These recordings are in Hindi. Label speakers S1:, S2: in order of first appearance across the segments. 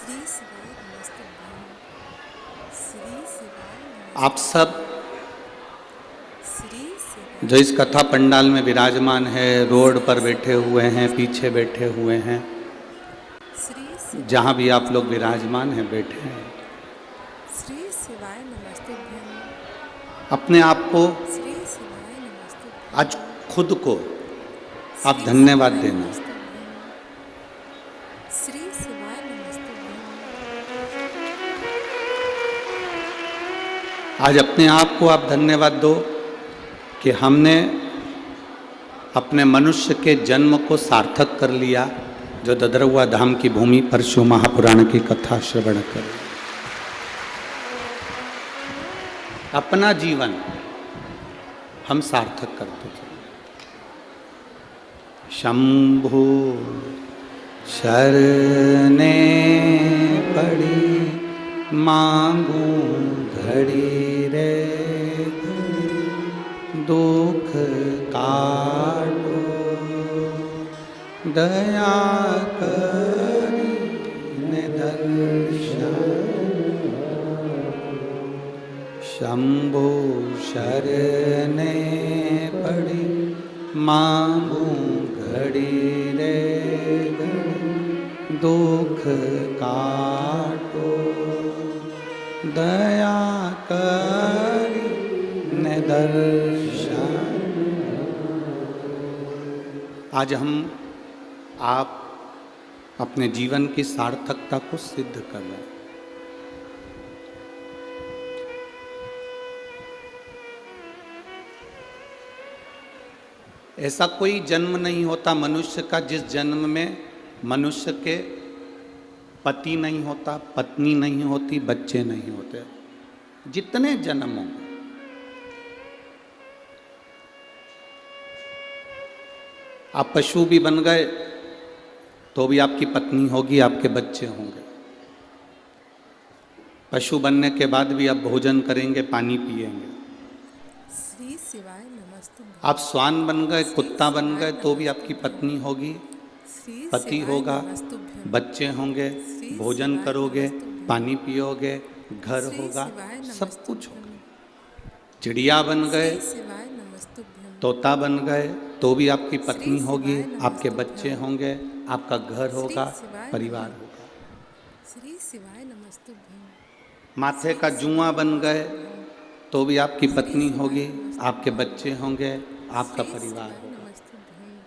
S1: श्री शिवाय नमस्तुभ्यं। श्री शिवाय
S2: आप सब
S1: नमस्तुभ्यं। श्री शिवाय
S2: जो इस कथा पंडाल में विराजमान है, रोड पर बैठे हुए हैं, पीछे बैठे हुए हैं,
S1: श्री शिवाय
S2: जहाँ भी आप लोग
S1: नमस्तुभ्यं।
S2: विराजमान हैं बैठे हैं,
S1: श्री शिवाय नमस्तुभ्यं।
S2: अपने आप को
S1: श्री शिवाय नमस्तुभ्यं।
S2: आज खुद को आप
S1: श्री
S2: धन्यवाद
S1: शिवाय
S2: देना।
S1: नमस्तुभ्यं। श्री शिवाय नमस्तुभ्यं।
S2: आज अपने आप को आप धन्यवाद दो कि हमने अपने मनुष्य के जन्म को सार्थक कर लिया, जो ददरुआ धाम की भूमि पर शिव महापुराण की कथा श्रवण कर अपना जीवन हम सार्थक करते चले। शंभु शरणे पड़ी मांगू घड़ी रे दुख काटो दया करी दर्शन। शंभु शरणे पड़ी मांगू घड़ी रे दुख काटो दया करी दर्शन। आज हम आप अपने जीवन की सार्थकता को सिद्ध कर रहे हैं। ऐसा कोई जन्म नहीं होता मनुष्य का जिस जन्म में मनुष्य के पति नहीं होता, पत्नी नहीं होती, बच्चे नहीं होते। जितने जन्म होंगे, आप पशु भी बन गए तो भी आपकी पत्नी होगी, आपके बच्चे होंगे। पशु बनने के बाद भी आप भोजन करेंगे, पानी पिएंगे।
S1: श्री शिवाय नमस्तुभ्यं।
S2: आप श्वान बन गए, कुत्ता बन गए तो भी आपकी पत्नी होगी,
S1: श्री
S2: पति
S1: शिवाय
S2: होगा,
S1: नमस्तुभ्यं।
S2: बच्चे होंगे, भोजन करोगे, पानी पियोगे, घर
S1: श्री
S2: होगा,
S1: शिवाय
S2: सब कुछ
S1: नमस्तुभ्यं।
S2: होगा। चिड़िया बन गए,
S1: श्री शिवाय नमस्तुभ्यं।
S2: तोता बन गए तो भी आपकी पत्नी
S1: श्री
S2: होगी,
S1: शिवाय
S2: आपके बच्चे
S1: नमस्तुभ्यं।
S2: होंगे, आपका घर होगा,
S1: श्री शिवाय
S2: परिवार होगा।
S1: श्री शिवाय नमस्तुभ्यं।
S2: माथे का जुआ बन गए तो भी आपकी पत्नी होगी, आपके बच्चे होंगे, आपका
S1: श्री
S2: परिवार
S1: शिवाय
S2: होगा।
S1: नमस्तुभ्यं।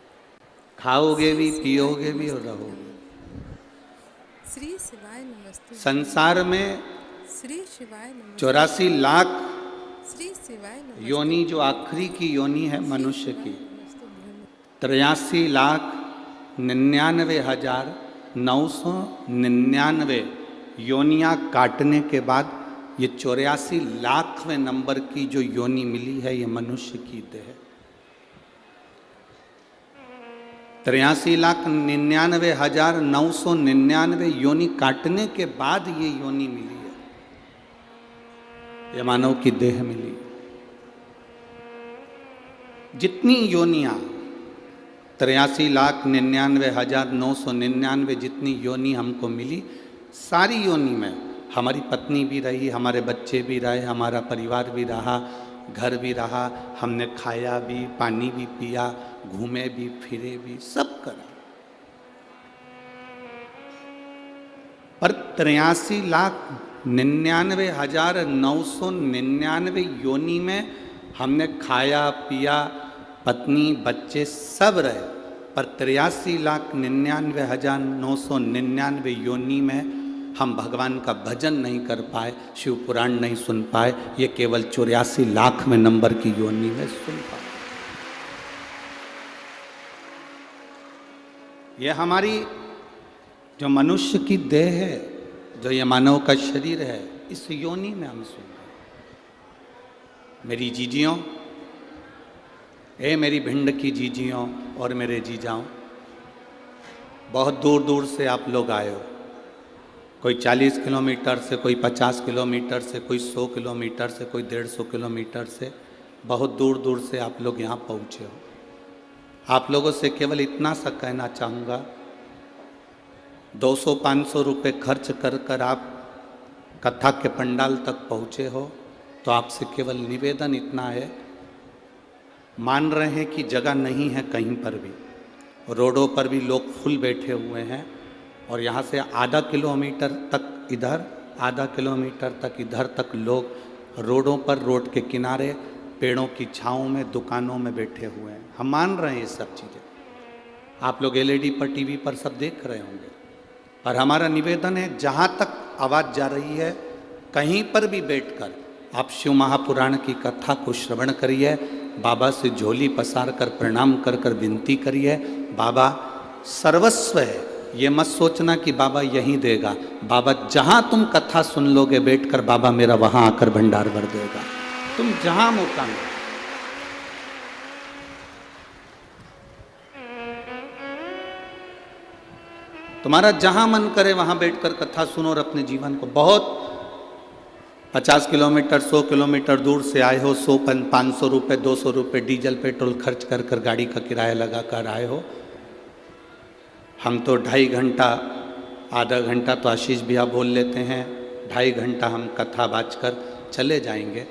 S2: खाओगे भी,
S1: श्री
S2: पियोगे
S1: शिवाय
S2: भी और
S1: नमस्तुभ्यं।
S2: रहोगे।
S1: श्री शिवाय नमस्तुभ्यं।
S2: संसार में
S1: श्री शिवाय नमस्तुभ्यं।
S2: 84 लाख
S1: श्री शिवाय नमस्तुभ्यं।
S2: योनि जो आखिरी की योनि है मनुष्य की,
S1: नमस्तुभ्यं।
S2: 83,99,999 योनियां काटने के बाद ये 84 लाखवें नंबर की जो योनि मिली है, ये मनुष्य की देह है। 83,99,999 योनि काटने के बाद ये योनि मिली है, ये मानव की देह मिली। जितनी योनियां 83,99,999 जितनी योनि हमको मिली, सारी योनि में हमारी पत्नी भी रही, हमारे बच्चे भी रहे, हमारा परिवार भी रहा, घर भी रहा, हमने खाया भी, पानी भी पिया, घूमे भी, फिरे भी, सब करा। पर 83,99,999 योनि में हमने खाया पिया, पत्नी बच्चे सब रहे, पर 83,99,999 योनि में हम भगवान का भजन नहीं कर पाए, शिव पुराण नहीं सुन पाए। ये केवल 84 लाख में नंबर की योनि में सुन पाए। ये हमारी जो मनुष्य की देह है, जो ये मानव का शरीर है, इस योनि में हम सुन पाए। मेरी जीजियों, मेरी भिंड की जीजियों और मेरे जीजाओं, बहुत दूर दूर से आप लोग आए हो। कोई 40 किलोमीटर से, कोई 50 किलोमीटर से, कोई 100 किलोमीटर से, कोई 150 किलोमीटर से, बहुत दूर दूर से आप लोग यहाँ पहुँचे हो। आप लोगों से केवल इतना सा कहना चाहूँगा, 200-500 रुपये खर्च कर कर आप कथा के पंडाल तक पहुँचे हो, तो आपसे केवल निवेदन इतना है, मान रहे हैं कि जगह नहीं है कहीं पर भी, रोडों पर भी लोग फुल बैठे हुए हैं, और यहाँ से आधा किलोमीटर तक इधर, आधा किलोमीटर तक इधर तक लोग रोडों पर, रोड के किनारे, पेड़ों की छाँव में, दुकानों में बैठे हुए हैं। हम मान रहे हैं ये सब चीज़ें, आप लोग एलईडी पर, टीवी पर सब देख रहे होंगे, और हमारा निवेदन है जहाँ तक आवाज़ जा रही है, कहीं पर भी बैठकर आप शिव महापुराण की कथा को श्रवण करिए, बाबा से झोली पसार कर प्रणाम कर कर विनती करिए। बाबा सर्वस्व है, ये मत सोचना कि बाबा यहीं देगा, बाबा जहाँ तुम कथा सुन लोगे बैठकर, बाबा मेरा वहाँ आकर भंडार भर देगा, तुम जहाँ मौका मिले। तुम्हारा जहाँ मन करे वहाँ बैठकर कथा सुनो और अपने जीवन को, बहुत 50 किलोमीटर 100 किलोमीटर दूर से आए हो, 100-500 रुपये 200 रुपये डीजल पेट्रोल खर्च कर कर गाड़ी का किराया लगा कर आए हो। हम तो 2.5 घंटा, आधा घंटा तो आशीष भैया बोल लेते हैं, 2.5 घंटा हम कथा बाँचकर चले जाएंगे,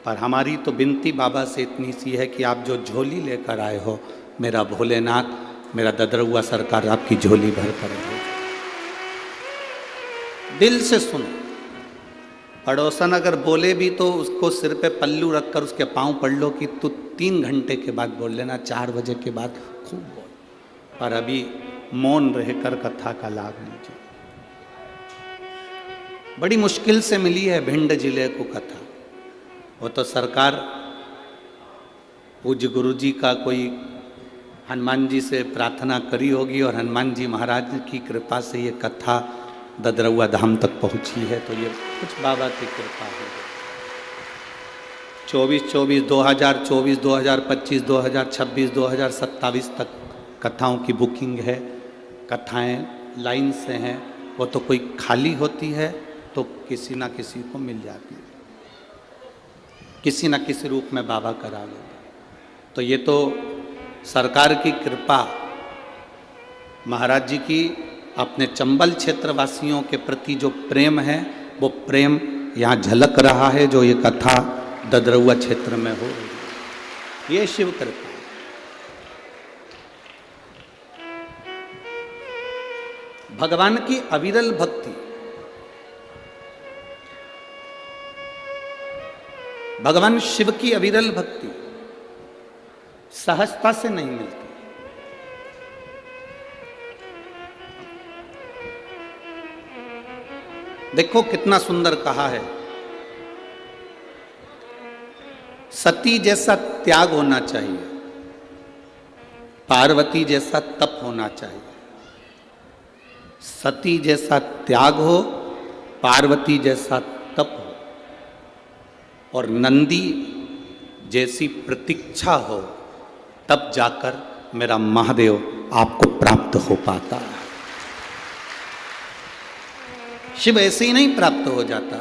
S2: पर हमारी तो विनती बाबा से इतनी सी है कि आप जो झोली लेकर आए हो, मेरा भोलेनाथ, मेरा ददरुआ सरकार आपकी झोली भर कर दे। दिल से सुनो, पड़ोसन अगर बोले भी तो उसको सिर पे पल्लू रखकर उसके पांव पढ़ लो कि तू 3 घंटे के बाद बोल लेना, 4 बजे के बाद खूब बोल, पर अभी मौन रहकर कथा का लाभ लीजिए। बड़ी मुश्किल से मिली है भिंड जिले को कथा, वो तो सरकार पूज्य गुरु जी का कोई हनुमान जी से प्रार्थना करी होगी, और हनुमान जी महाराज की कृपा से ये कथा ददरुआ धाम तक पहुंची है, तो ये कुछ बाबा की कृपा है। 2024, 2025, 2026, 2027 तक कथाओं की बुकिंग है, कथाएं लाइन से हैं, वो तो कोई खाली होती है तो किसी ना किसी को मिल जाती है, किसी ना किसी रूप में बाबा करा लेते। तो ये तो सरकार की कृपा, महाराज जी की अपने चंबल क्षेत्रवासियों के प्रति जो प्रेम है, वो प्रेम यहाँ झलक रहा है, जो ये कथा ददरुआ क्षेत्र में हो रही है, ये शिव कृपा। भगवान की अविरल भक्ति, भगवान शिव की अविरल भक्ति सहजता से नहीं मिलती। देखो कितना सुंदर कहा है, सती जैसा त्याग होना चाहिए, पार्वती जैसा तप होना चाहिए। सती जैसा त्याग हो, पार्वती जैसा तप हो, और नंदी जैसी प्रतीक्षा हो, तब जाकर मेरा महादेव आपको प्राप्त हो पाता है। शिव ऐसे ही नहीं प्राप्त हो जाता।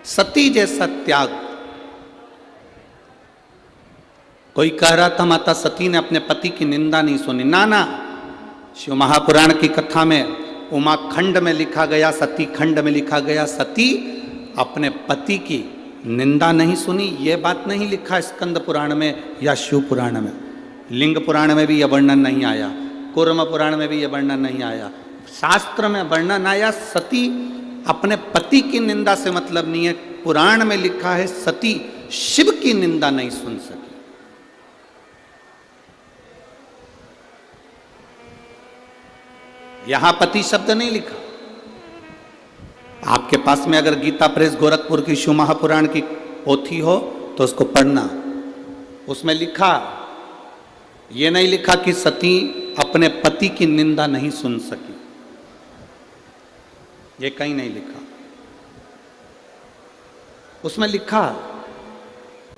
S2: सती जैसा त्याग, कोई कह रहा था माता सती ने अपने पति की निंदा नहीं सुनी, ना ना, शिव महापुराण की कथा में उमा खंड में लिखा गया, सती खंड में लिखा गया, सती अपने पति की निंदा नहीं सुनी। ये बात नहीं लिखा स्कंद पुराण में या शिव पुराण में, लिंग पुराण में भी यह वर्णन नहीं आया, कूर्म पुराण में भी यह वर्णन नहीं आया, शास्त्र में वर्णन आया सती अपने पति की निंदा से मतलब नहीं है। पुराण में लिखा है सती शिव की निंदा नहीं सुन सकी। यहां पति शब्द नहीं लिखा। आपके पास में अगर गीता प्रेस गोरखपुर की शिव महापुराण की पोथी हो तो उसको पढ़ना, उसमें लिखा, ये नहीं लिखा कि सती अपने पति की निंदा नहीं सुन सकी, ये कहीं नहीं लिखा। उसमें लिखा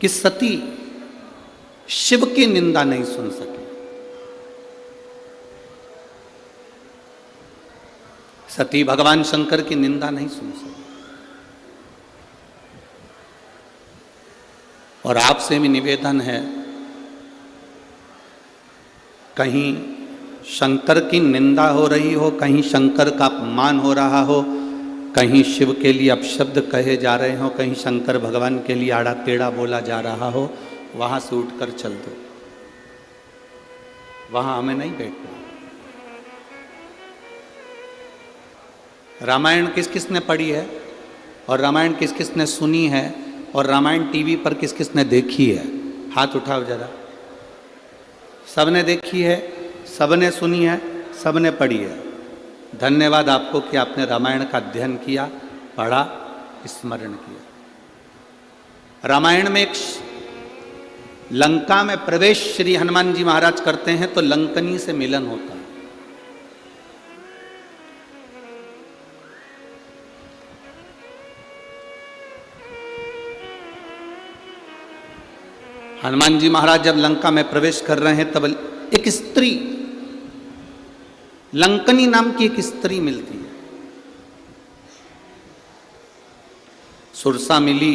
S2: कि सती शिव की निंदा नहीं सुन सकी। सती भगवान शंकर की निंदा नहीं सुन सकी। और आपसे भी निवेदन है, कहीं शंकर की निंदा हो रही हो, कहीं शंकर का अपमान हो रहा हो, कहीं शिव के लिए अपशब्द कहे जा रहे हो, कहीं शंकर भगवान के लिए आड़ा टेढ़ा बोला जा रहा हो, वहां से उठकर चल दो, वहां हमें नहीं बैठना। रामायण किस किस ने पढ़ी है और रामायण किस किस ने सुनी है और रामायण टीवी पर किस किस ने देखी है? हाथ उठाओ जरा। सबने देखी है, सबने सुनी है, सबने पढ़ी है। धन्यवाद आपको कि आपने रामायण का अध्ययन किया, पढ़ा, स्मरण किया। रामायण में एक लंका में प्रवेश श्री हनुमान जी महाराज करते हैं तो लंकनी से मिलन होता है। हनुमान जी महाराज जब लंका में प्रवेश कर रहे हैं तब एक स्त्री, लंकनी नाम की एक स्त्री मिलती है। सुरसा मिली,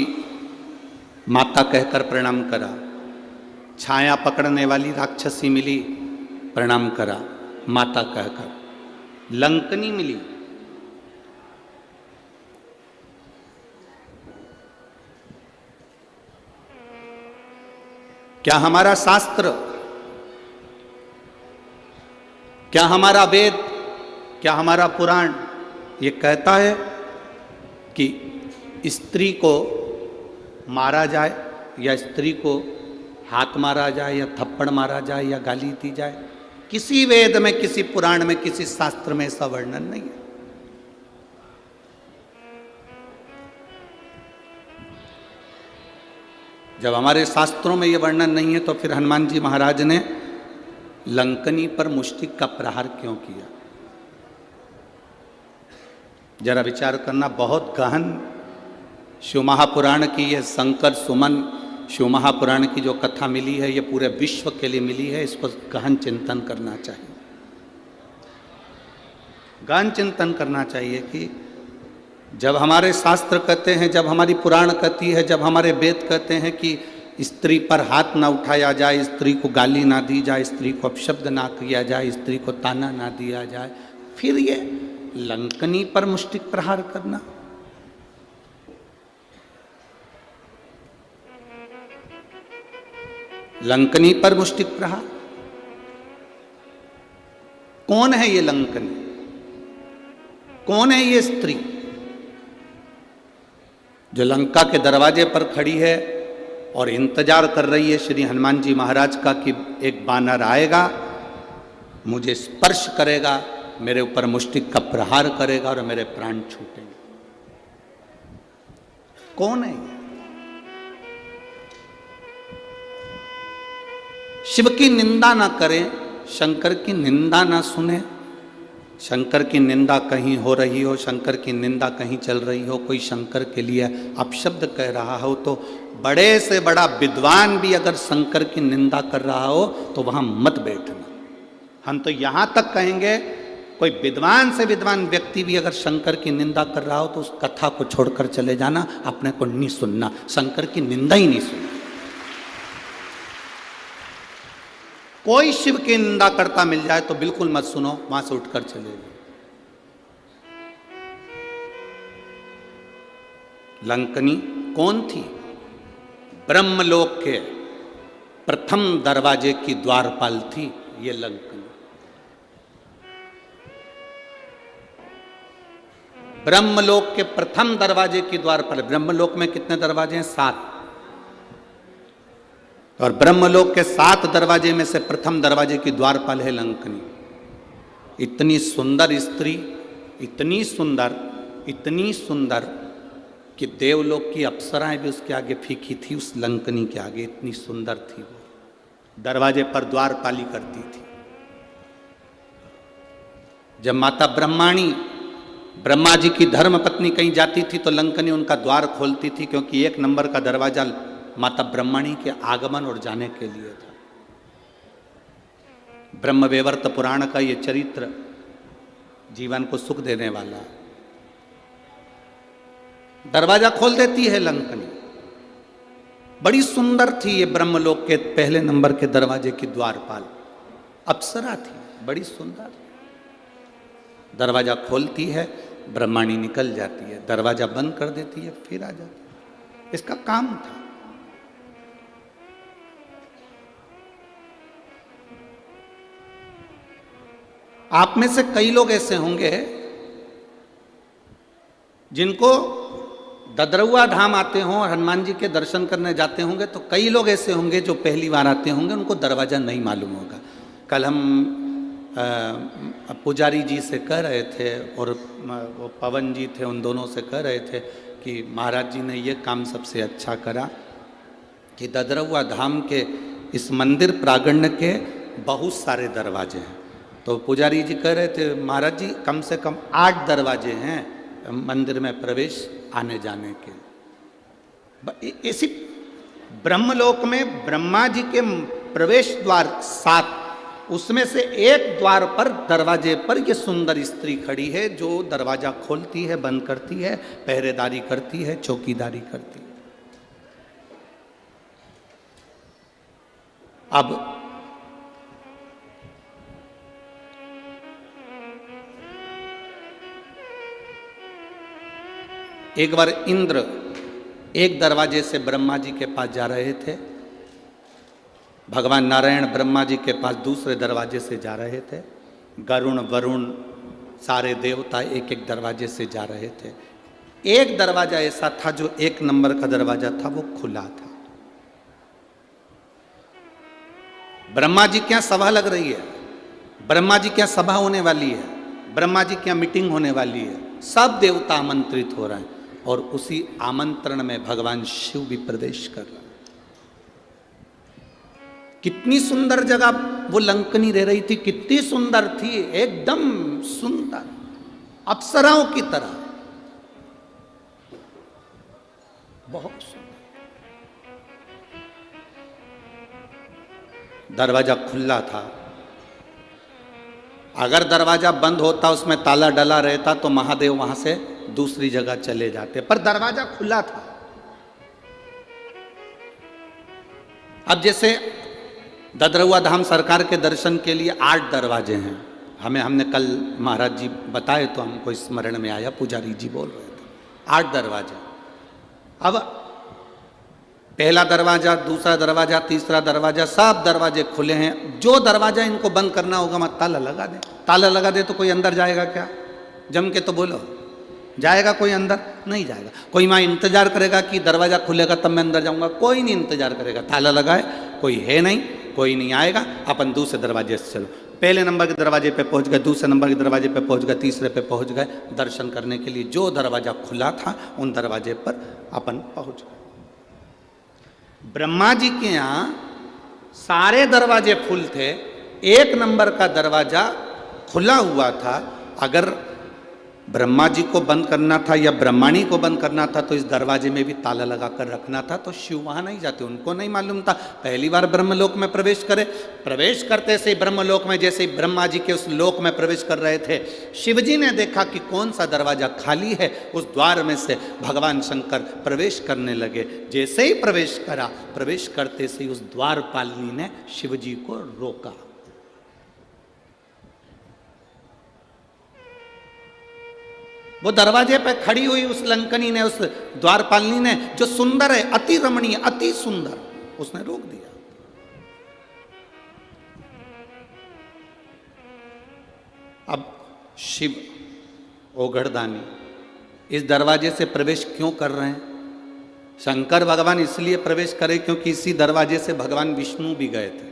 S2: माता कहकर प्रणाम करा। छाया पकड़ने वाली राक्षसी मिली, प्रणाम करा माता कहकर। लंकनी मिली, क्या हमारा शास्त्र, क्या हमारा वेद, क्या हमारा पुराण ये कहता है कि स्त्री को मारा जाए या स्त्री को हाथ मारा जाए या थप्पड़ मारा जाए या गाली दी जाए? किसी वेद में, किसी पुराण में, किसी शास्त्र में ऐसा वर्णन नहीं है। जब हमारे शास्त्रों में यह वर्णन नहीं है तो फिर हनुमान जी महाराज ने लंकनी पर मुष्टिक का प्रहार क्यों किया? जरा विचार करना। बहुत गहन शिव महापुराण की यह शंकर सुमन शिव महापुराण की जो कथा मिली है, ये पूरे विश्व के लिए मिली है। इस पर गहन चिंतन करना चाहिए, गहन चिंतन करना चाहिए कि जब हमारे शास्त्र कहते हैं, जब हमारी पुराण कहती है, जब हमारे वेद कहते हैं कि स्त्री पर हाथ ना उठाया जाए, स्त्री को गाली ना दी जाए, स्त्री को अपशब्द ना किया जाए, स्त्री को ताना ना दिया जाए, फिर ये लंकनी पर मुष्टिक प्रहार करना। लंकनी पर मुष्टिक प्रहार। कौन है ये लंकनी? कौन है ये स्त्री जो लंका के दरवाजे पर खड़ी है और इंतजार कर रही है श्री हनुमान जी महाराज का कि एक बानर आएगा, मुझे स्पर्श करेगा, मेरे ऊपर मुष्टिक का प्रहार करेगा और मेरे प्राण छूटेंगे? कौन है ये? शिव की निंदा ना करें, शंकर की निंदा ना सुने। शंकर की निंदा कहीं हो रही हो, शंकर की निंदा कहीं चल रही हो, कोई शंकर के लिए अपशब्द कह रहा हो, तो बड़े से बड़ा विद्वान भी अगर शंकर की निंदा कर रहा हो तो वहां मत बैठना। हम तो यहां तक कहेंगे, कोई विद्वान से विद्वान व्यक्ति भी अगर शंकर की निंदा कर रहा हो तो उस कथा को छोड़कर चले जाना, अपने को नहीं सुनना, शंकर की निंदा ही नहीं सुनना। कोई शिव की निंदा करता मिल जाए तो बिल्कुल मत सुनो, वहां से उठकर चले जाओ। लंकनी कौन थी? ब्रह्मलोक के प्रथम दरवाजे की द्वारपाल थी ये लंकनी। ब्रह्मलोक के प्रथम दरवाजे की द्वारपाल। ब्रह्मलोक में कितने दरवाजे हैं? 7। और ब्रह्मलोक के 7 दरवाजे में से प्रथम दरवाजे की द्वारपाल है लंकनी। इतनी सुंदर स्त्री, इतनी सुंदर, इतनी सुंदर कि देवलोक की अप्सराएं भी उसके आगे फीकी थी, उस लंकनी के आगे। इतनी सुंदर थी वो, दरवाजे पर द्वारपाली करती थी। जब माता ब्रह्माणी, ब्रह्मा जी की धर्म पत्नी कहीं जाती थी तो लंकनी उनका द्वार खोलती थी, क्योंकि 1 नंबर का दरवाजा माता ब्रह्मणी के आगमन और जाने के लिए था। ब्रह्मवैवर्त पुराण का ये चरित्र जीवन को सुख देने वाला। दरवाजा खोल देती है लंकनी। बड़ी सुंदर थी ये ब्रह्मलोक के पहले नंबर के दरवाजे की द्वारपाल, अप्सरा थी, बड़ी सुंदर। दरवाजा खोलती है, ब्रह्माणी निकल जाती है, दरवाजा बंद कर देती है, फिर आ जाती है। इसका काम था। आप में से कई लोग ऐसे होंगे जिनको ददरुआ धाम आते हों और हनुमान जी के दर्शन करने जाते होंगे, तो कई लोग ऐसे होंगे जो पहली बार आते होंगे, उनको दरवाज़ा नहीं मालूम होगा। कल हम पुजारी जी से कह रहे थे और वो पवन जी थे, उन दोनों से कह रहे थे कि महाराज जी ने ये काम सबसे अच्छा करा कि ददरुआ धाम के इस मंदिर प्रांगण के बहुत सारे दरवाजे हैं। तो पुजारी जी कह रहे थे महाराज जी कम से कम 8 दरवाजे हैं मंदिर में प्रवेश आने जाने के। इसी ब्रह्मलोक में ब्रह्मा जी के प्रवेश द्वार 7, उसमें से एक द्वार पर दरवाजे पर ये सुंदर स्त्री खड़ी है जो दरवाजा खोलती है, बंद करती है, पहरेदारी करती है, चौकीदारी करती है। अब एक बार इंद्र एक दरवाजे से ब्रह्मा जी के पास जा रहे थे, भगवान नारायण ब्रह्मा जी के पास दूसरे दरवाजे से जा रहे थे, गरुण वरुण सारे देवता एक एक दरवाजे से जा रहे थे। एक दरवाजा ऐसा था जो 1 नंबर का दरवाजा था, वो खुला था। ब्रह्मा जी क्या सभा लग रही है, ब्रह्मा जी क्या सभा होने वाली है, ब्रह्मा जी क्या मीटिंग होने वाली है, सब देवता आमंत्रित हो रहे हैं और उसी आमंत्रण में भगवान शिव भी प्रवेश कर रहे हैं। कितनी सुंदर जगह वो लंकनी रह रही थी, कितनी सुंदर थी, एकदम सुंदर अप्सराओं की तरह, बहुत सुंदर। दरवाजा खुला था, अगर दरवाजा बंद होता, उसमें ताला डला रहता तो महादेव वहां से दूसरी जगह चले जाते, पर दरवाजा खुला था। अब जैसे ददरुआ धाम सरकार के दर्शन के लिए 8 दरवाजे हैं, हमने कल महाराज जी बताए तो हमको स्मरण में आया, पुजारी जी बोल रहे थे 8 दरवाजे। अब पहला दरवाजा, दूसरा दरवाजा, तीसरा दरवाजा, सब दरवाजे खुले हैं। जो दरवाजा इनको बंद करना होगा मत ताला लगा दे। ताला लगा दे तो कोई अंदर जाएगा क्या? जम के तो बोलो, जाएगा कोई अंदर? नहीं जाएगा। कोई वहाँ इंतजार करेगा कि दरवाजा खुलेगा तब मैं अंदर जाऊंगा? कोई नहीं इंतजार करेगा। ताला लगाए, कोई है नहीं, कोई नहीं आएगा, अपन दूसरे दरवाजे से चलो। पहले नंबर के दरवाजे पे पहुंच गए, दूसरे नंबर के दरवाजे पे पहुंच गए, तीसरे पे पहुंच गए। दर्शन करने के लिए जो दरवाजा खुला था उन दरवाजे पर अपन पहुंच गए। ब्रह्मा जी के यहाँ सारे दरवाजे फुल थे, 1 नंबर का दरवाजा खुला हुआ था। अगर ब्रह्मा जी को बंद करना था या ब्रह्माणी को बंद करना था तो इस दरवाजे में भी ताला लगा कर रखना था, तो शिव वहां नहीं जाते, उनको नहीं मालूम था। पहली बार ब्रह्मलोक में प्रवेश करे, प्रवेश करते से ब्रह्मलोक में जैसे ही ब्रह्मा जी के उस लोक में प्रवेश कर रहे थे, शिव जी ने देखा कि कौन सा दरवाजा खाली है, उस द्वार में से भगवान शंकर प्रवेश करने लगे। जैसे ही प्रवेश करा, प्रवेश करते से ही उस द्वारपालिनी ने शिव जी को रोका। वो दरवाजे पे खड़ी हुई उस लंकनी ने, उस द्वारपालिनी ने, जो सुंदर है, अति रमणीय, अति सुंदर, उसने रोक दिया। अब शिव ओघड़दानी इस दरवाजे से प्रवेश क्यों कर रहे हैं? शंकर भगवान इसलिए प्रवेश करे क्योंकि इसी दरवाजे से भगवान विष्णु भी गए थे,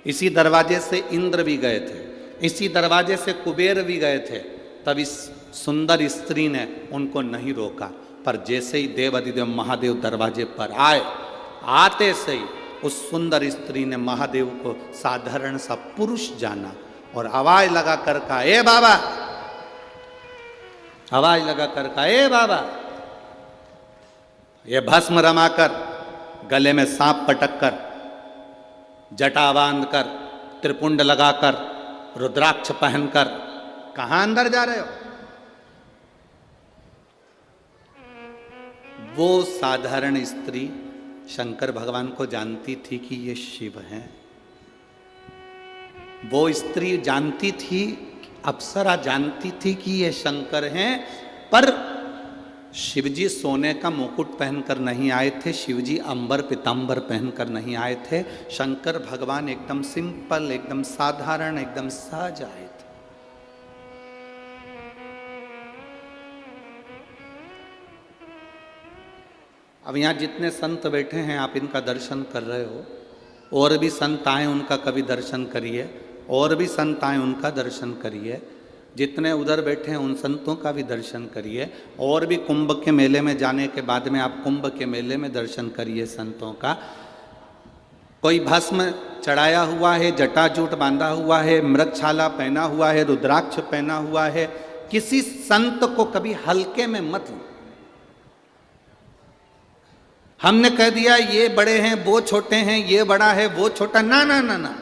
S2: इसी दरवाजे से इंद्र भी गए थे, इसी दरवाजे से कुबेर भी गए थे। तब इस सुंदर स्त्री ने उनको नहीं रोका। पर जैसे ही देवाधिदेव महादेव दरवाजे पर आए, आते से ही उस सुंदर स्त्री ने महादेव को साधारण सा पुरुष जाना और आवाज लगा कर कहा, ए बाबा, आवाज लगा कर कहा, ए बाबा। ये भस्म रमाकर, गले में सांप पटक कर, जटा बांध कर, त्रिपुंड लगाकर, रुद्राक्ष पहनकर कहां अंदर जा रहे हो? वो साधारण स्त्री शंकर भगवान को जानती थी कि ये शिव हैं। वो स्त्री जानती थी, अप्सरा जानती थी कि ये शंकर हैं, पर शिवजी सोने का मुकुट पहनकर नहीं आए थे, शिवजी अंबर पीतांबर पहनकर नहीं आए थे। शंकर भगवान एकदम सिंपल, एकदम साधारण, एकदम सहज आए थे। अब यहां जितने संत बैठे हैं आप इनका दर्शन कर रहे हो, और भी संत आए उनका कभी दर्शन करिए, और भी संत आए उनका दर्शन करिए, जितने उधर बैठे हैं उन संतों का भी दर्शन करिए, और भी कुंभ के मेले में जाने के बाद में आप कुंभ के मेले में दर्शन करिए संतों का। कोई भस्म चढ़ाया हुआ है, जटाजूट बांधा हुआ है, मृगछाला पहना हुआ है, रुद्राक्ष पहना हुआ है, किसी संत को कभी हल्के में मत लो। हमने कह दिया ये बड़े हैं वो छोटे हैं, ये बड़ा है वो छोटा, ना ना ना ना,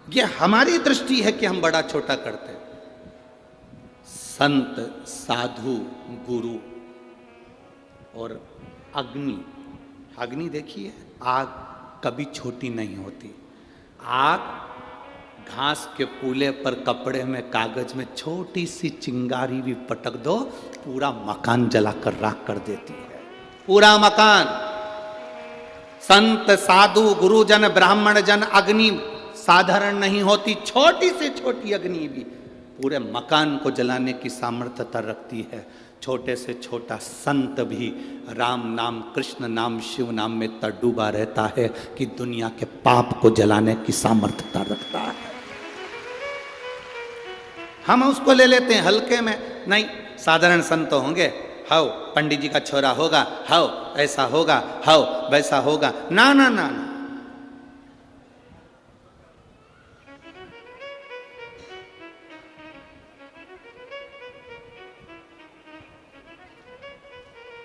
S2: ये हमारी दृष्टि है कि हम बड़ा छोटा करते। संत, साधु, गुरु और अग्नि, अग्नि देखिए, आग कभी छोटी नहीं होती। आग घास के पुले पर कपड़े में, कागज में छोटी सी चिंगारी भी पटक दो, पूरा मकान जलाकर राख कर देती है, पूरा मकान। संत, साधु, गुरुजन, ब्राह्मण जन, अग्नि साधारण नहीं होती, छोटी से छोटी अग्नि भी पूरे मकान को जलाने की सामर्थ्यता रखती है। छोटे से छोटा संत भी राम नाम, कृष्ण नाम, शिव नाम में इतना डूबा रहता है कि दुनिया के पाप को जलाने की सामर्थ्यता रखता है। हम उसको ले लेते हैं हल्के में, नहीं साधारण संत होंगे, हाओ पंडित जी का छोरा होगा, हाओ ऐसा होगा, हाओ वैसा होगा, ना ना ना ना।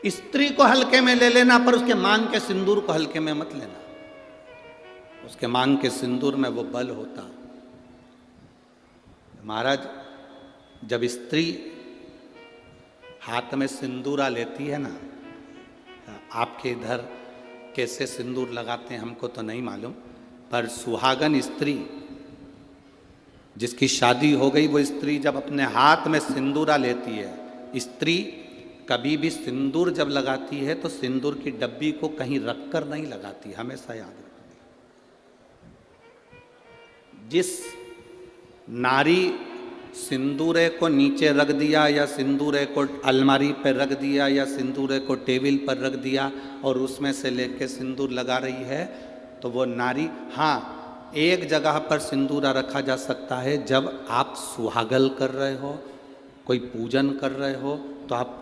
S2: स्त्री को हल्के में ले लेना, पर उसके मांग के सिंदूर को हल्के में मत लेना। उसके मांग के सिंदूर में वो बल होता। महाराज, जब स्त्री हाथ में सिंदूरा लेती है ना, आपके इधर कैसे सिंदूर लगाते हैं हमको तो नहीं मालूम, पर सुहागन स्त्री जिसकी शादी हो गई, वो स्त्री जब अपने हाथ में सिंदूरा लेती है, स्त्री कभी भी सिंदूर जब लगाती है तो सिंदूर की डब्बी को कहीं रखकर नहीं लगाती, हमेशा याद रखती। जिस नारी सिंदूरे को नीचे रख दिया, या सिंदूरे को अलमारी पर रख दिया, या सिंदूरे को टेबल पर रख दिया और उसमें से लेके सिंदूर लगा रही है, तो वो नारी, हाँ एक जगह पर सिंदूरा रखा जा सकता है, जब आप सुहागल कर रहे हो, कोई पूजन कर रहे हो, तो आप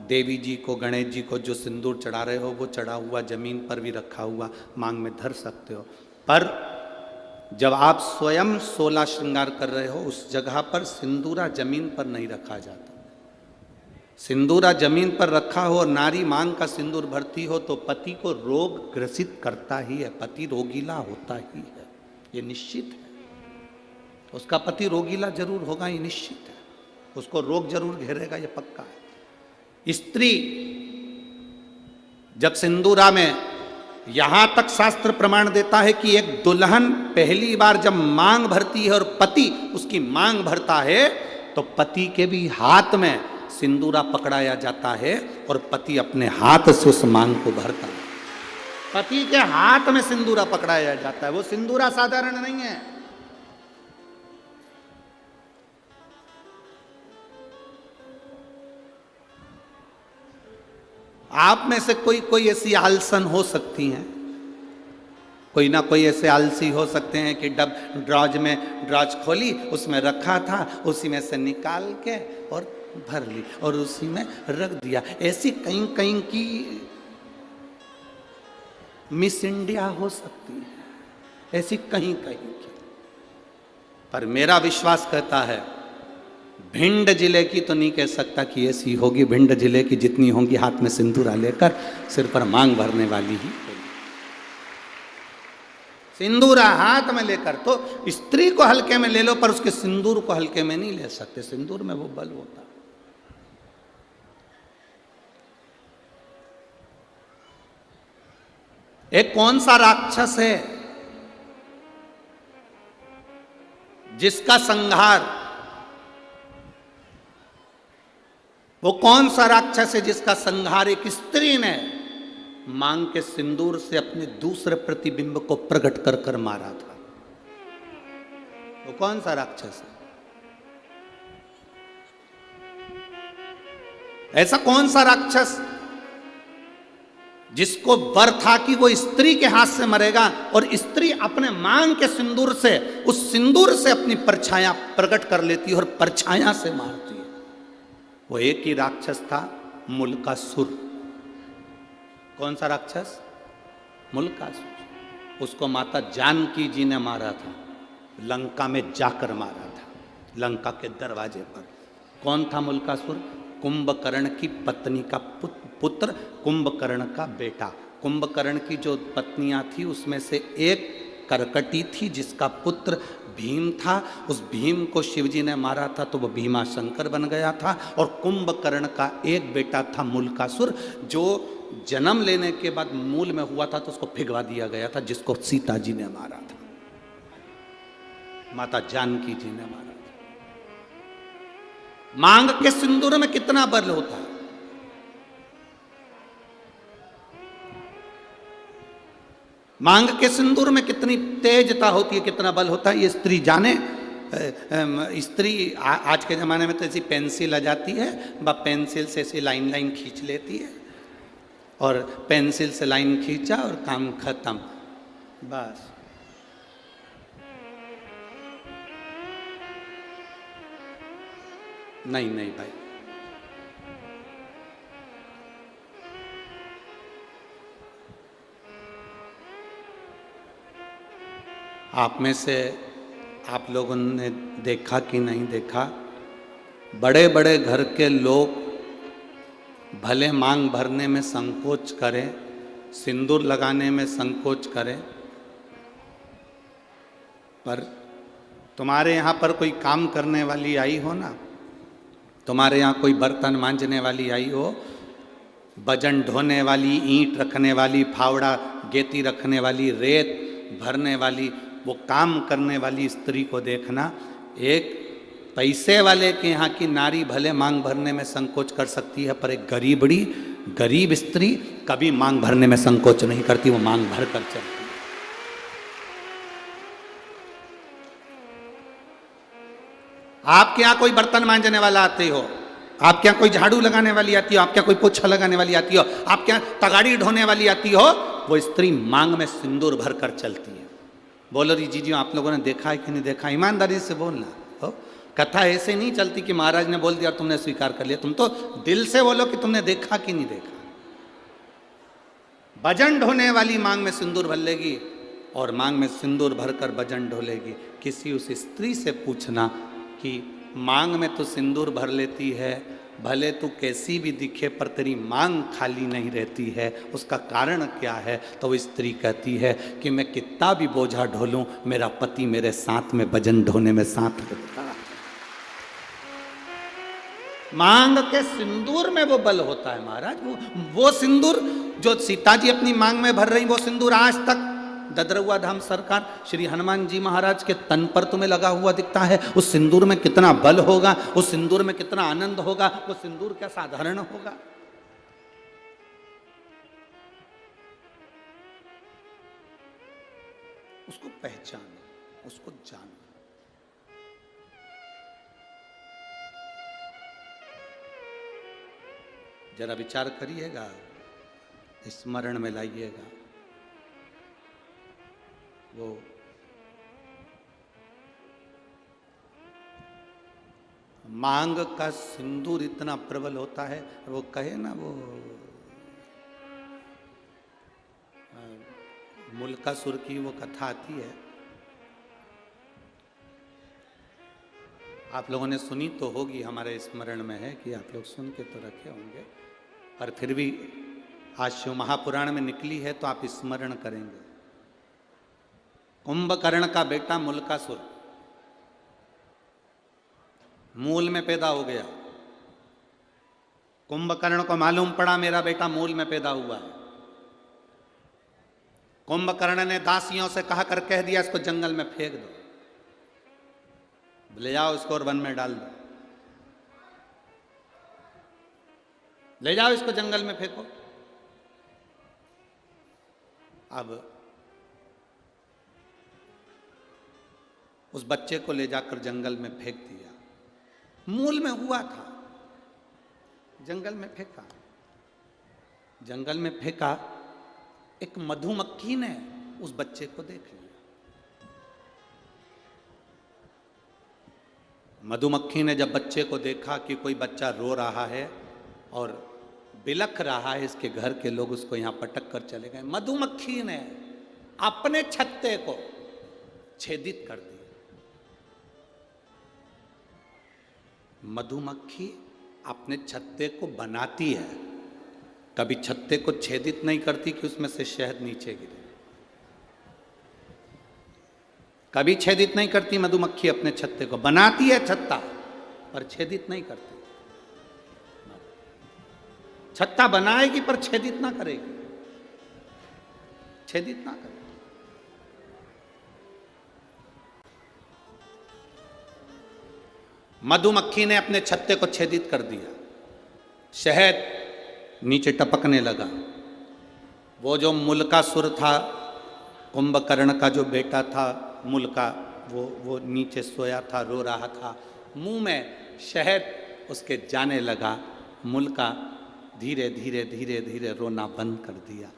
S2: देवी जी को, गणेश जी को जो सिंदूर चढ़ा रहे हो, वो चढ़ा हुआ जमीन पर भी रखा हुआ मांग में धर सकते हो। पर जब आप स्वयं 16 श्रृंगार कर रहे हो, उस जगह पर सिंदूरा जमीन पर नहीं रखा जाता। सिंदूरा जमीन पर रखा हो और नारी मांग का सिंदूर भरती हो तो पति को रोग ग्रसित करता ही है, पति रोगीला होता ही है, ये निश्चित है। उसका पति रोगीला जरूर होगा, ये निश्चित है, उसको रोग जरूर घेरेगा, ये पक्का है। स्त्री जब सिंदूरा में, यहां तक शास्त्र प्रमाण देता है कि एक दुल्हन पहली बार जब मांग भरती है और पति उसकी मांग भरता है, तो पति के भी हाथ में सिंदूरा पकड़ाया जाता है और पति अपने हाथ से उस मांग को भरता है। पति के हाथ में सिंदूरा पकड़ाया जाता है, वो सिंदूरा साधारण नहीं है। आप में से कोई कोई ऐसी आलसन हो सकती हैं, कोई ना कोई ऐसे आलसी हो सकते हैं कि ड्रॉज में ड्रॉज खोली, उसमें रखा था, उसी में से निकाल के और भर ली और उसी में रख दिया। ऐसी कहीं कहीं की मिस इंडिया हो सकती है, ऐसी कहीं कहीं की। पर मेरा विश्वास कहता है, भिंड जिले की तो नहीं कह सकता कि ऐसी होगी, भिंड जिले की जितनी होंगी हाथ में सिंदूरा लेकर सिर पर मांग भरने वाली ही होगी। सिंदूरा हाथ में लेकर, तो स्त्री को हल्के में ले लो पर उसके सिंदूर को हल्के में नहीं ले सकते, सिंदूर में वो बल होता। एक कौन सा राक्षस है जिसका संहार, वो कौन सा राक्षस है जिसका संहार एक स्त्री ने मांग के सिंदूर से अपने दूसरे प्रतिबिंब को प्रकट कर कर मारा था? वो कौन सा राक्षस है? ऐसा कौन सा राक्षस जिसको वर था कि वो स्त्री के हाथ से मरेगा और स्त्री अपने मांग के सिंदूर से, उस सिंदूर से अपनी परछाया प्रकट कर लेती है और परछाया से मारती है? वो एक ही राक्षस था, मुल्कासुर। कौन सा राक्षस? मुल्कासुर। उसको माता जानकी जी ने मारा था, लंका में जाकर मारा था, लंका के दरवाजे पर। कौन था मुल्कासुर? कुंभकर्ण की पत्नी का पुत्र, कुंभकर्ण का बेटा। कुंभकर्ण की जो पत्नियां थी उसमें से एक करकटी थी जिसका पुत्र भीम था। उस भीम को शिवजी ने मारा था तो वो भीमा शंकर बन गया था। और कुंभकर्ण का एक बेटा था मुल्कासुर, जो जन्म लेने के बाद मूल में हुआ था तो उसको भिगवा दिया गया था, जिसको सीता जी ने मारा था, माता जानकी जी ने मारा था। मांग के सिंदूर में कितना बल होता है? मांग के सिंदूर में कितनी तेजता होती है, कितना बल होता है, ये स्त्री जाने। स्त्री आज के ज़माने में तो ऐसी पेंसिल आ जाती है, वह पेंसिल से ऐसी लाइन लाइन खींच लेती है और पेंसिल से लाइन खींचा और काम खत्म, बस। नहीं नहीं भाई, आप में से आप लोगों ने देखा कि नहीं देखा, बड़े बड़े घर के लोग भले मांग भरने में संकोच करें, सिंदूर लगाने में संकोच करें, पर तुम्हारे यहाँ पर कोई काम करने वाली आई हो ना, तुम्हारे यहाँ कोई बर्तन मांजने वाली आई हो, वजन ढोने वाली, ईंट रखने वाली, फावड़ा गेती रखने वाली, रेत भरने वाली, वो काम करने वाली स्त्री को देखना। एक पैसे वाले के यहाँ की नारी भले मांग भरने में संकोच कर सकती है, पर एक गरीब स्त्री कभी मांग भरने में संकोच नहीं करती, वो मांग भर कर चलती है। आपके यहाँ कोई बर्तन मांजने वाला आते हो, आपके यहाँ कोई झाड़ू लगाने वाली आती हो, आपके यहाँ कोई पोछा लगाने वाली आती हो, आपके यहाँ तगाड़ी ढोने वाली आती हो, वो स्त्री मांग में सिंदूर भर कर चलती है। बोलो री जीजियो, आप लोगों ने देखा है कि नहीं देखा? ईमानदारी से बोलना हो। कथा ऐसे नहीं चलती कि महाराज ने बोल दिया तुमने स्वीकार कर लिया, तुम तो दिल से बोलो कि तुमने देखा कि नहीं देखा। वजन ढोने वाली मांग में सिंदूर भर लेगी और मांग में सिंदूर भरकर वजन ढोलेगी। किसी उस स्त्री से पूछना कि मांग में तो सिंदूर भर लेती है, भले तू कैसी भी दिखे पर तेरी मांग खाली नहीं रहती है, उसका कारण क्या है? तो वो स्त्री कहती है कि मैं कितना भी बोझा ढोलूं, मेरा पति मेरे साथ में वजन ढोने में साथ रहता है। मांग के सिंदूर में वो बल होता है महाराज। वो सिंदूर जो सीता जी अपनी मांग में भर रही, वो सिंदूर आज तक ददरुआ धाम सरकार श्री हनुमान जी महाराज के तन पर तुम्हें लगा हुआ दिखता है। उस सिंदूर में कितना बल होगा, उस सिंदूर में कितना आनंद होगा, वो सिंदूर क्या साधारण होगा? उसको पहचानो, उसको जानो। जरा विचार करिएगा, स्मरण में लाइएगा। वो मांग का सिंदूर इतना प्रबल होता है, वो कहे ना, वो मुल्कासुर की वो कथा आती है, आप लोगों ने सुनी तो होगी, हमारे स्मरण में है कि आप लोग सुन के तो रखे होंगे, पर फिर भी आज शिव महापुराण में निकली है तो आप स्मरण करेंगे। कुंभकर्ण का बेटा मुल्कासुर मूल में पैदा हो गया। कुंभकर्ण को मालूम पड़ा मेरा बेटा मूल में पैदा हुआ है। कुंभकर्ण ने दासियों से कहा कर कह दिया इसको जंगल में फेंक दो। ले जाओ इसको और वन में डाल दो, ले जाओ इसको जंगल में फेंको। अब उस बच्चे को ले जाकर जंगल में फेंक दिया। मूल में हुआ था, जंगल में फेंका। जंगल में फेंका, एक मधुमक्खी ने उस बच्चे को देख लिया। मधुमक्खी ने जब बच्चे को देखा कि कोई बच्चा रो रहा है और बिलख रहा है, इसके घर के लोग उसको यहां पटक कर चले गए। मधुमक्खी ने अपने छत्ते को छेदित कर दिया। मधुमक्खी अपने छत्ते को बनाती है, कभी छत्ते को छेदित नहीं करती कि उसमें से शहद नीचे गिरे। कभी छेदित नहीं करती मधुमक्खी अपने छत्ते को, बनाती है छत्ता पर छेदित नहीं करती। छत्ता बनाएगी पर छेदित ना करेगी, छेदित ना करेगी। मधुमक्खी ने अपने छत्ते को छेदित कर दिया, शहद नीचे टपकने लगा। वो जो मुल्कासुर था, कुंभकर्ण का जो बेटा था मुल्का, वो नीचे सोया था, रो रहा था। मुंह में शहद उसके जाने लगा। मुल्का धीरे धीरे धीरे धीरे रोना बंद कर दिया।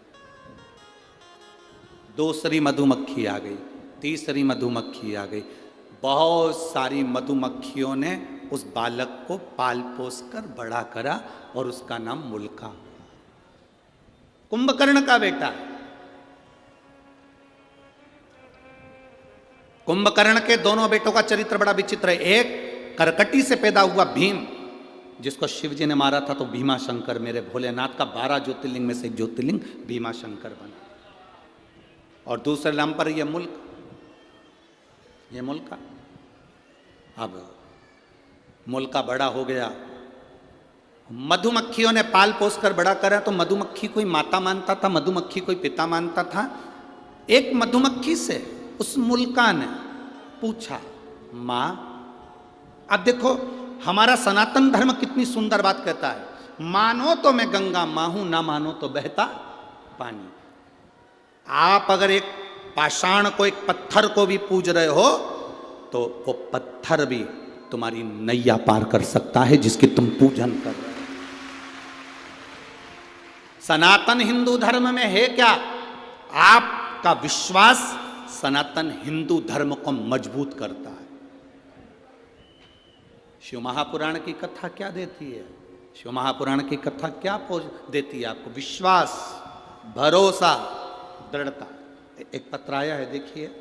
S2: दूसरी मधुमक्खी आ गई, तीसरी मधुमक्खी आ गई। बहुत सारी मधुमक्खियों ने उस बालक को पाल पोस कर बड़ा करा और उसका नाम मुल्का, कुंभकर्ण का बेटा। कुंभकर्ण के दोनों बेटों का चरित्र बड़ा विचित्र है। एक करकटी से पैदा हुआ भीम, जिसको शिव जी ने मारा था तो भीमा शंकर, मेरे भोलेनाथ का 12 ज्योतिर्लिंग में से एक ज्योतिर्लिंग भीमा शंकर बना। और दूसरे नाम पर यह मुल्क, ये मुल्का। अब मुल्का बड़ा हो गया, मधुमक्खियों ने पाल पोस कर बड़ा करा। तो मधुमक्खी कोई माता मानता था, मधुमक्खी कोई पिता मानता था। एक मधुमक्खी से उस मुल्का ने पूछा, मां, अब देखो हमारा सनातन धर्म कितनी सुंदर बात कहता है, मानो तो मैं गंगा मां हूं, ना मानो तो बहता पानी। आप अगर एक पाषाण को, एक पत्थर को भी पूज रहे हो तो वो पत्थर भी तुम्हारी नैया पार कर सकता है जिसकी तुम पूजन कर रहे हो। सनातन हिंदू धर्म में है क्या? आपका विश्वास सनातन हिंदू धर्म को मजबूत करता है। शिव महापुराण की कथा क्या देती है? शिव महापुराण की कथा क्या देती है आपको? विश्वास, भरोसा, दृढ़ता। एक पत्र आया है, देखिए।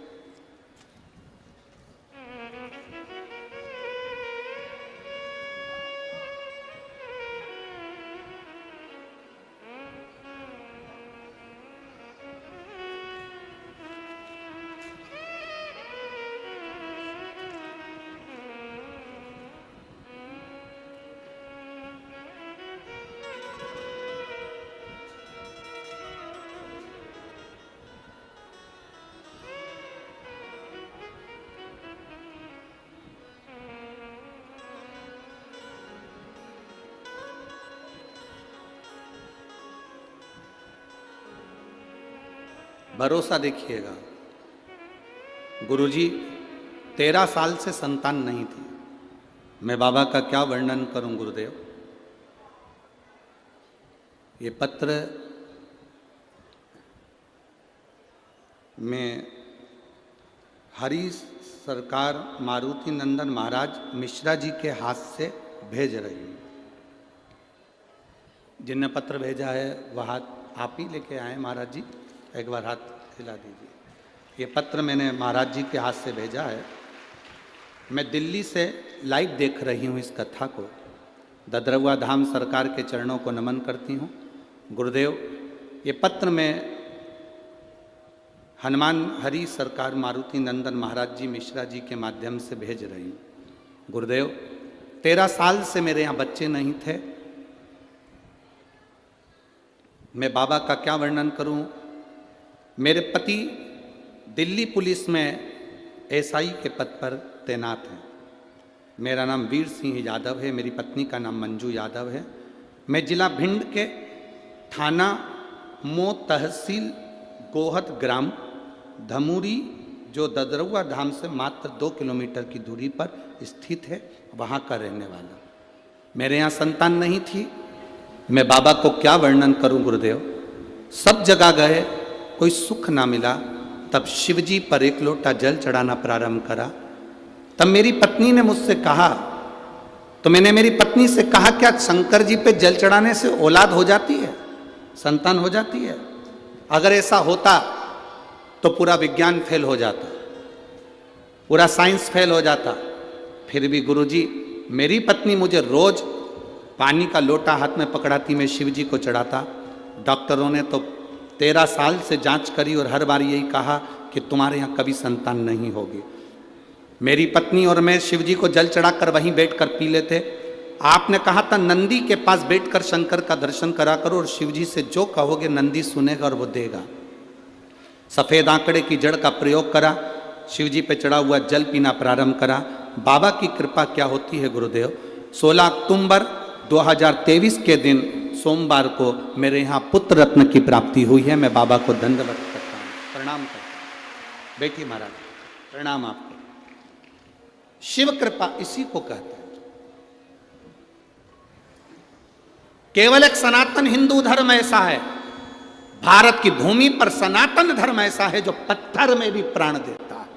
S2: भरोसा देखिएगा। गुरुजी 13 साल से संतान नहीं थी। मैं बाबा का क्या वर्णन करूं गुरुदेव। ये पत्र में हरि सरकार मारुति नंदन महाराज मिश्रा जी के हाथ से भेज रही हूँ। जिनने पत्र भेजा है वह हाथ आप ही लेके आए महाराज जी, एक बार हाथ हिला दीजिए। ये पत्र मैंने महाराज जी के हाथ से भेजा है। मैं दिल्ली से लाइव देख रही हूँ इस कथा को। ददरवा धाम सरकार के चरणों को नमन करती हूँ। गुरुदेव, ये पत्र में हनुमान हरि सरकार मारुति नंदन महाराज जी मिश्रा जी के माध्यम से भेज रही हूँ। गुरुदेव, 13 साल से मेरे यहाँ बच्चे नहीं थे। मैं बाबा का क्या वर्णन करूँ। मेरे पति दिल्ली पुलिस में एसआई के पद पर तैनात हैं। मेरा नाम वीर सिंह यादव है, मेरी पत्नी का नाम मंजू यादव है। मैं जिला भिंड के थाना मो तहसील गोहत ग्राम धमूरी, जो ददरुआ धाम से मात्र 2 किलोमीटर की दूरी पर स्थित है, वहाँ का रहने वाला। मेरे यहाँ संतान नहीं थी। मैं बाबा को क्या वर्णन करूं गुरुदेव। सब जगह गए, कोई सुख ना मिला। तब शिवजी पर 1 लोटा जल चढ़ाना प्रारंभ करा। तब मेरी पत्नी ने मुझसे कहा, तो मैंने मेरी पत्नी से कहा, क्या शंकर जी पे जल चढ़ाने से औलाद हो जाती है, संतान हो जाती है? अगर ऐसा होता तो पूरा विज्ञान फेल हो जाता, पूरा साइंस फेल हो जाता। फिर भी गुरुजी, मेरी पत्नी मुझे रोज पानी का लोटा हाथ में पकड़ाती, मैं शिव जी को चढ़ाता। डॉक्टरों ने तो 13 साल से जांच करी और हर बार यही कहा कि तुम्हारे यहाँ कभी संतान नहीं होगी। मेरी पत्नी और मैं शिव जी को जल चढ़ाकर वहीं बैठकर पी लेते। आपने कहा था नंदी के पास बैठकर शंकर का दर्शन करा करो और शिव जी से जो कहोगे नंदी सुनेगा और वो देगा। सफ़ेद आंकड़े की जड़ का प्रयोग करा, शिव जी पे चढ़ा हुआ जल पीना प्रारंभ करा। बाबा की कृपा क्या होती है गुरुदेव, 16 अक्टूबर 2023 के दिन सोमवार को मेरे यहाँ पुत्र रत्न की प्राप्ति हुई है। मैं बाबा को दंडवत करता हूँ, प्रणाम करता हूँ। बैठिए महाराज, प्रणाम आपको। शिव कृपा इसी को कहते हैं। केवल एक सनातन हिंदू धर्म ऐसा है, भारत की भूमि पर सनातन धर्म ऐसा है जो पत्थर में भी प्राण देता है।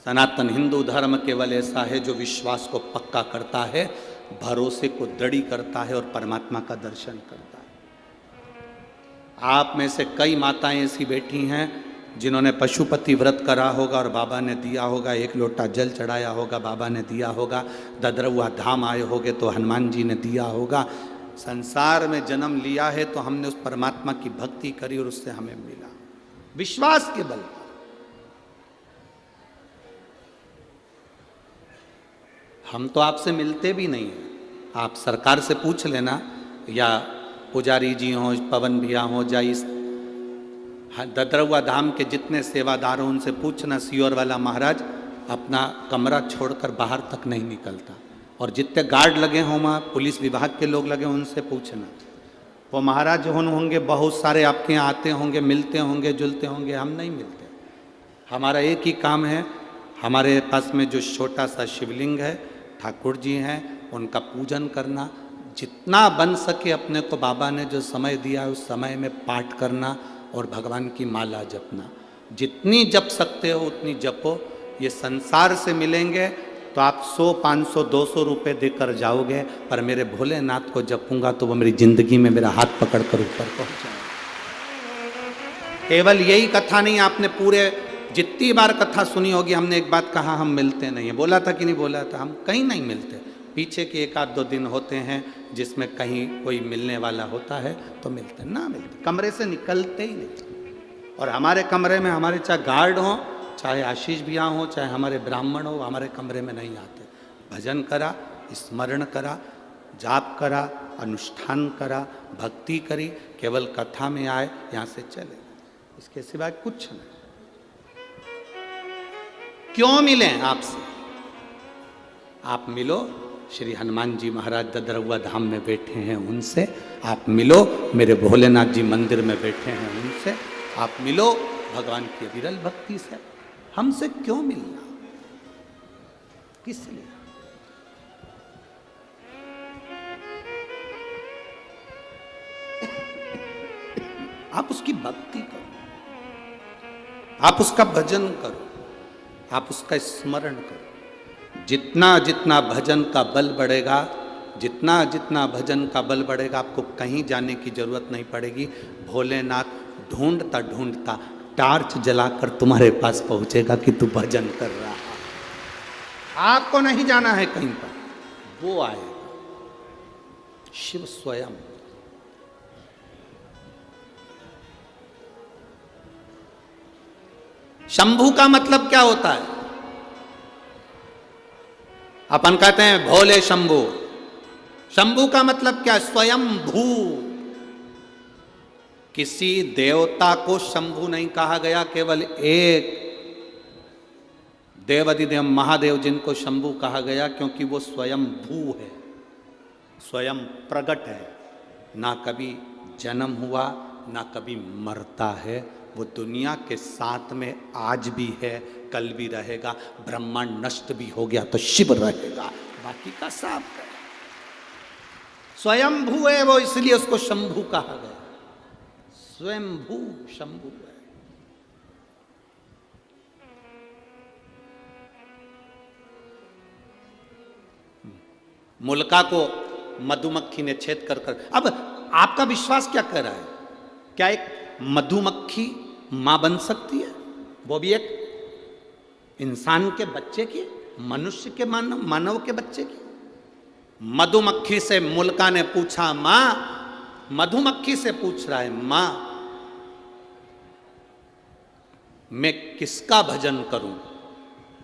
S2: सनातन हिंदू धर्म केवल ऐसा है जो विश्वास को पक्का करता है, भरोसे को दृढ़ करता है और परमात्मा का दर्शन करता है। आप में से कई माताएं ऐसी बैठी हैं जिन्होंने पशुपति व्रत करा होगा और बाबा ने दिया होगा, 1 लोटा जल चढ़ाया होगा, बाबा ने दिया होगा। ददरुआ धाम आए होगे तो हनुमान जी ने दिया होगा। संसार में जन्म लिया है तो हमने उस परमात्मा की भक्ति करी और उससे हमें मिला, विश्वास के बल पर। हम तो आपसे मिलते भी नहीं हैं। आप सरकार से पूछ लेना, या पुजारी जी हों, पवन भैया हों, या इस ददरुआ धाम के जितने सेवादार हों उनसे पूछना, सियोर वाला महाराज अपना कमरा छोड़कर बाहर तक नहीं निकलता। और जितने गार्ड लगे हों वहाँ पुलिस विभाग के लोग लगे, उनसे पूछना। वो महाराज होंगे बहुत सारे आपके यहाँ आते होंगे, मिलते होंगे, जुलते होंगे, हम नहीं मिलते। हमारा एक ही काम है, हमारे पास में जो छोटा सा शिवलिंग है, ठाकुर जी हैं, उनका पूजन करना। जितना बन सके अपने को बाबा ने जो समय दिया है उस समय में पाठ करना और भगवान की माला जपना। जितनी जप सकते हो उतनी जपो। ये संसार से मिलेंगे तो आप 100, 500, 200 रुपये देकर जाओगे, पर मेरे भोलेनाथ को जपूंगा तो वो मेरी जिंदगी में मेरा हाथ पकड़कर ऊपर पहुंच जाएगा। केवल यही कथा नहीं, आपने पूरे जितनी बार कथा सुनी होगी, हमने एक बात कहा, हम मिलते नहीं है। बोला था कि नहीं बोला था? हम कहीं नहीं मिलते। पीछे के 1-2 दिन होते हैं जिसमें कहीं कोई मिलने वाला होता है तो मिलते, ना मिलते, कमरे से निकलते ही नहीं। और हमारे कमरे में हमारे चाहे गार्ड हों, चाहे आशीष भैया हों, चाहे हमारे ब्राह्मण हो, हमारे कमरे में नहीं आते। भजन करा, स्मरण करा, जाप करा, अनुष्ठान करा, भक्ति करी, केवल कथा में आए, यहाँ से चले, इसके सिवाय कुछ नहीं। क्यों मिले आपसे? आप मिलो, श्री हनुमान जी महाराज ददरुआ धाम में बैठे हैं उनसे आप मिलो, मेरे भोलेनाथ जी मंदिर में बैठे हैं उनसे आप मिलो, भगवान की विरल भक्ति से। हमसे क्यों मिलना, किस लिए? आप उसकी भक्ति करो, आप उसका भजन करो, आप उसका स्मरण करो। जितना जितना भजन का बल बढ़ेगा, जितना जितना भजन का बल बढ़ेगा, आपको कहीं जाने की जरूरत नहीं पड़ेगी। भोलेनाथ ढूंढता ढूंढता टार्च जलाकर तुम्हारे पास पहुंचेगा कि तू भजन कर रहा है। आपको नहीं जाना है कहीं पर, वो आएगा, शिव स्वयं। शंभू का मतलब क्या होता है? अपन कहते हैं भोले शंभू। शंभू का मतलब क्या? स्वयं भू। किसी देवता को शंभू नहीं कहा गया, केवल एक देवाधिदेव महादेव जिनको शंभू कहा गया क्योंकि वो स्वयं भू है, स्वयं प्रगट है, ना कभी जन्म हुआ ना कभी मरता है। वो दुनिया के साथ में आज भी है, कल भी रहेगा। ब्रह्मांड नष्ट भी हो गया तो शिव रहेगा, बाकी का साफ है। स्वयं भू है वो, इसलिए उसको शंभू कहा गया। स्वयं भू शंभू है। मुल्का को मधुमक्खी ने छेद कर कर, अब आपका विश्वास क्या कह रहा है? क्या एक मधुमक्खी मां बन सकती है? वो भी एक इंसान के बच्चे की, मनुष्य के मानव के बच्चे की? मधुमक्खी से मुल्का ने पूछा मां, मधुमक्खी से पूछ रहा है मां मैं किसका भजन करूं?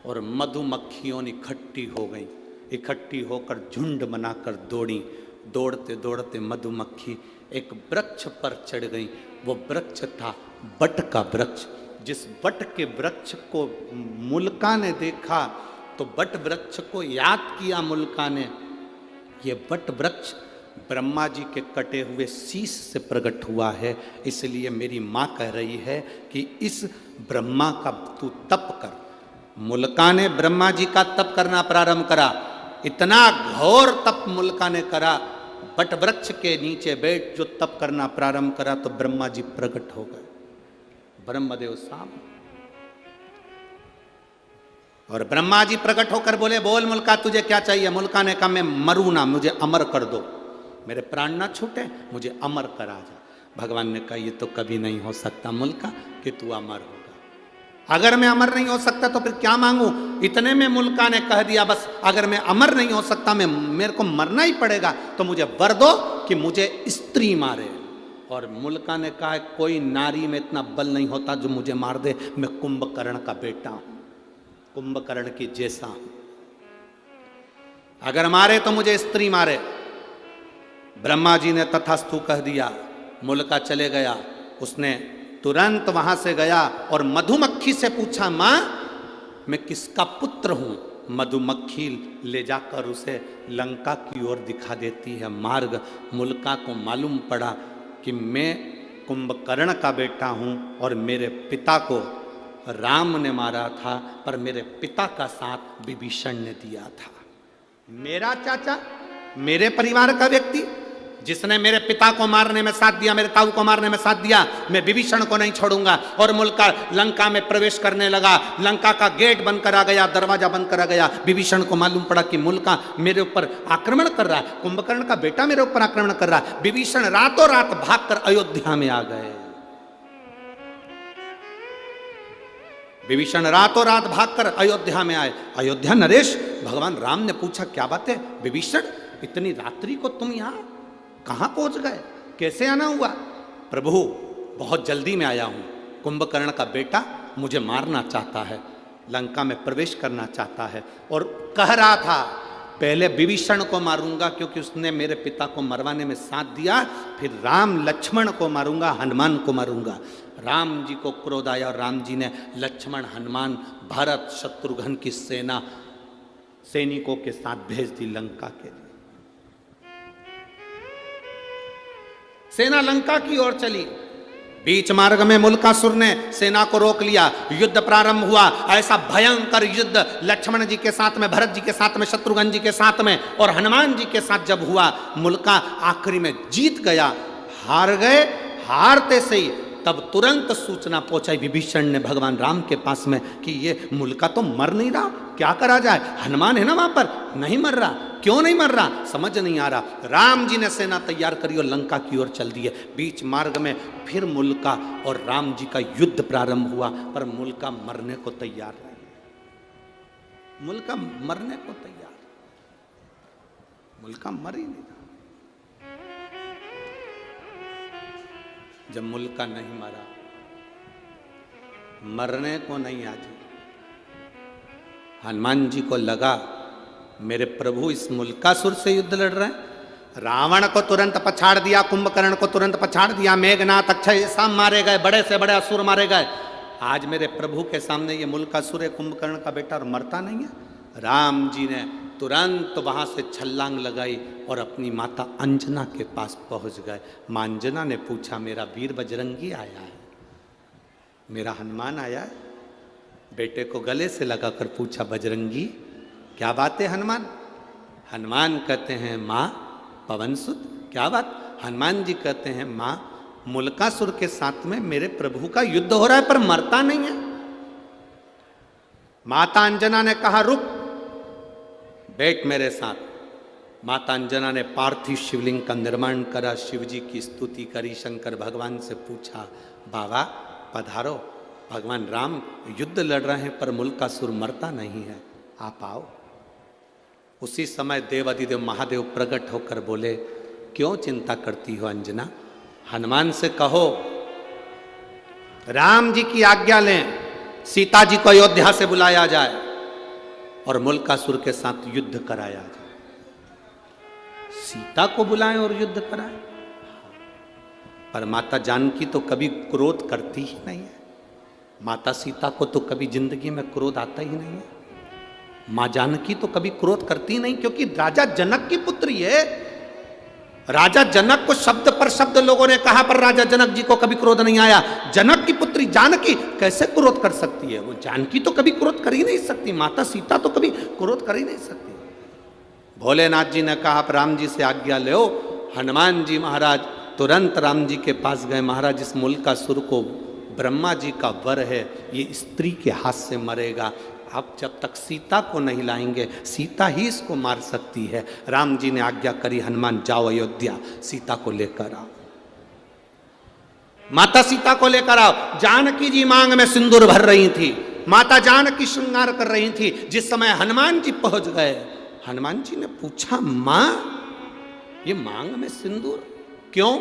S2: और मधुमक्खियों इकट्ठी हो गई, इकट्ठी होकर झुंड बनाकर दौड़ी। दौड़ते दौड़ते मधुमक्खी एक वृक्ष पर चढ़ गई। वो वृक्ष था बट का वृक्ष। जिस बट के वृक्ष को मुल्का ने देखा तो बट वृक्ष को याद किया मुल्का ने। ये बट वृक्ष ब्रह्मा जी के कटे हुए शीश से प्रकट हुआ है, इसलिए मेरी माँ कह रही है कि इस ब्रह्मा का तू तप कर। मुल्का ने ब्रह्मा जी का तप करना प्रारंभ करा। इतना घोर तप मुल्का ने करा, बट वृक्ष के नीचे बैठ जो तप करना प्रारंभ करा तो ब्रह्मा जी प्रकट हो गए, ब्रह्मदेव सामने। और ब्रह्मा जी प्रकट होकर बोले बोल मुल्का तुझे क्या चाहिए? मुल्का ने कहा मैं मरूं ना, मुझे अमर कर दो, मेरे प्राण ना छूटे, मुझे अमर करा जा। भगवान ने कहा ये तो कभी नहीं हो सकता मुल्का कि तू अमर होगा। अगर मैं अमर नहीं हो सकता तो फिर क्या मांगू? इतने में मुल्का ने कह दिया बस अगर मैं अमर नहीं हो सकता, मेरे को मरना ही पड़ेगा, तो मुझे वर दो कि मुझे स्त्री मारे। और मुल्का ने कहा कोई नारी में इतना बल नहीं होता जो मुझे मार दे, मैं कुंभकर्ण का बेटा हूं, कुंभकर्ण की जैसा हूं, अगर मारे तो मुझे स्त्री मारे। ब्रह्मा जी ने तथास्तु कह दिया। मुल्का चले गया, उसने तुरंत वहां से गया और मधुमक्खी से पूछा मां मैं किसका पुत्र हूं? मधुमक्खी ले जाकर उसे लंका की ओर दिखा देती है मार्ग। मुल्का को मालूम पड़ा कि मैं कुंभकर्ण का बेटा हूं और मेरे पिता को राम ने मारा था, पर मेरे पिता का साथ विभीषण ने दिया था। मेरा चाचा, मेरे परिवार का व्यक्ति जिसने मेरे पिता को मारने में साथ दिया, मेरे ताऊ को मारने में साथ दिया, मैं विभीषण को नहीं छोड़ूंगा। और मुल्का लंका में प्रवेश करने लगा। लंका का गेट बंद करा गया, दरवाजा बंद करा गया। विभीषण को मालूम पड़ा कि मुल्का मेरे ऊपर आक्रमण कर रहा है, कुंभकर्ण का बेटा मेरे ऊपर आक्रमण कर रहा है। विभीषण रातों रात भागकर अयोध्या में आ गए। विभीषण रातों रात भागकर अयोध्या में आए। अयोध्या नरेश, भगवान राम ने पूछा क्या बात है विभीषण, इतनी रात्रि को तुम यहां कहां पहुंच गए, कैसे आना हुआ? प्रभु बहुत जल्दी में आया हूं, कुंभकर्ण का बेटा मुझे मारना चाहता है, लंका में प्रवेश करना चाहता है और कह रहा था पहले विभीषण को मारूंगा क्योंकि उसने मेरे पिता को मरवाने में साथ दिया, फिर राम लक्ष्मण को मारूंगा, हनुमान को मारूंगा। राम जी को क्रोध आया और राम जी ने लक्ष्मण, हनुमान, भरत, शत्रुघ्न की सेना सैनिकों के साथ भेज दी लंका के लिए। सेना लंका की ओर चली। बीच मार्ग में मुल्कासुर ने सेना को रोक लिया। युद्ध प्रारंभ हुआ। ऐसा भयंकर युद्ध लक्ष्मण जी के साथ में, भरत जी के साथ में, शत्रुघ्न जी के साथ में और हनुमान जी के साथ जब हुआ, मुल्का आखिरी में जीत गया। हार गए। हारते से ही तब तुरंत सूचना पहुंचाई विभीषण ने भगवान राम के पास में कि ये मुल्का तो मर नहीं रहा, क्या करा जाए? हनुमान है ना वहां पर, नहीं मर रहा, क्यों नहीं मर रहा समझ नहीं आ रहा। राम जी ने सेना तैयार करी और लंका की ओर चल दिए। बीच मार्ग में फिर मुल्का और राम जी का युद्ध प्रारंभ हुआ, पर मुल्का मरने को तैयार नहीं। मुल्का मरने को तैयार, मुल्का मर ही नहीं। जब मुल्का नहीं मरा, मरने को नहीं आजी, हनुमान जी को लगा मेरे प्रभु इस मुल्कासुर से युद्ध लड़ रहे हैं। रावण को तुरंत पछाड़ दिया, कुंभकर्ण को तुरंत पछाड़ दिया, मेघनाथ, अक्षय सब मारे गए, बड़े से बड़े असुर मारे गए। आज मेरे प्रभु के सामने ये मुल्कासुर है, कुंभकर्ण का बेटा, और मरता नहीं है। राम जी ने तुरंत वहां से छलांग लगाई और अपनी माता अंजना के पास पहुंच गए। मां अंजना ने पूछा, मेरा वीर बजरंगी आया है, मेरा हनुमान आया है? बेटे को गले से लगाकर पूछा, बजरंगी क्या बात है हनुमान? हनुमान कहते हैं, माँ पवन सुत। क्या बात? हनुमान जी कहते हैं, माँ मुल्कासुर के साथ में मेरे प्रभु का युद्ध हो रहा है पर मरता नहीं है। माता अंजना ने कहा, रुक, बैठ मेरे साथ। माता अंजना ने पार्थिव शिवलिंग का निर्माण करा, शिव जी की स्तुति करी, शंकर भगवान से पूछा, बाबा पधारो, भगवान राम युद्ध लड़ रहे हैं पर मुल्कासुर मरता नहीं है, आप आओ। उसी समय देवाधिदेव महादेव प्रकट होकर बोले, क्यों चिंता करती हो अंजना? हनुमान से कहो राम जी की आज्ञा लें, सीता जी को अयोध्या से बुलाया जाए और मुल्कासुर के साथ युद्ध कराया जाए। सीता को बुलाएं और युद्ध कराएं। पर माता जानकी तो कभी क्रोध करती ही नहीं है। माता सीता को तो कभी जिंदगी में क्रोध आता ही नहीं है। मां जानकी तो कभी क्रोध करती नहीं, क्योंकि राजा जनक की पुत्री है। राजा जनक को शब्द पर शब्द लोगों ने कहा, पर राजा जनक जी को कभी क्रोध नहीं आया। जनक की पुत्री जानकी कैसे क्रोध कर सकती है? वो जानकी तो कभी क्रोध कर ही नहीं सकती, माता सीता तो कभी क्रोध कर ही नहीं सकती। भोलेनाथ जी ने कहा, आप राम जी से आज्ञा लो। हनुमान जी महाराज तुरंत राम जी के पास गए। महाराज, इस मुल्कासुर को ब्रह्मा जी का वर है, ये स्त्री के हाथ से मरेगा। आप जब तक सीता को नहीं लाएंगे, सीता ही इसको मार सकती है। राम जी ने आज्ञा करी, हनुमान जाओ अयोध्या, सीता को लेकर आओ। माता सीता को लेकर आओ। जानकी जी मांग में सिंदूर भर रही थी, माता जानकी श्रृंगार कर रही थी। जिस समय हनुमान जी पहुंच गए, हनुमान जी ने पूछा, मां ये मांग में सिंदूर क्यों?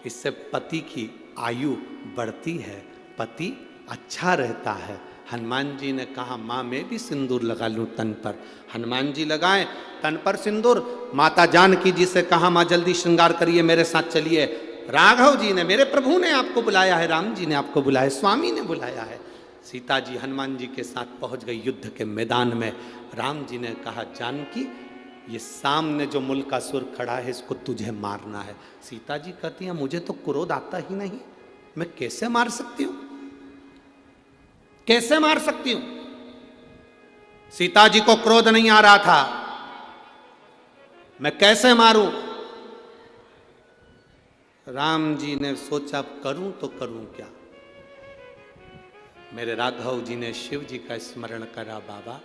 S2: इससे पति की आयु बढ़ती है, पति अच्छा रहता है। हनुमान जी ने कहा, माँ मैं भी सिंदूर लगा लूं तन पर। हनुमान जी लगाए तन पर सिंदूर। माता जानकी जी से कहा, माँ जल्दी श्रृंगार करिए, मेरे साथ चलिए। राघव जी ने, मेरे प्रभु ने आपको बुलाया है, राम जी ने आपको बुलाया, स्वामी ने बुलाया है। सीता जी हनुमान जी के साथ पहुंच गई युद्ध के मैदान में। राम जी ने कहा, जानकी ये सामने जो मुल्कासुर खड़ा है, इसको तुझे मारना है। सीता जी कहती हैं, मुझे तो क्रोध आता ही नहीं, मैं कैसे मार सकती हूं? कैसे मार सकती हूं? सीता जी को क्रोध नहीं आ रहा था, मैं कैसे मारूं? राम जी ने सोचा, करूं तो करूं क्या? मेरे राघव जी ने शिव जी का स्मरण करा, बाबा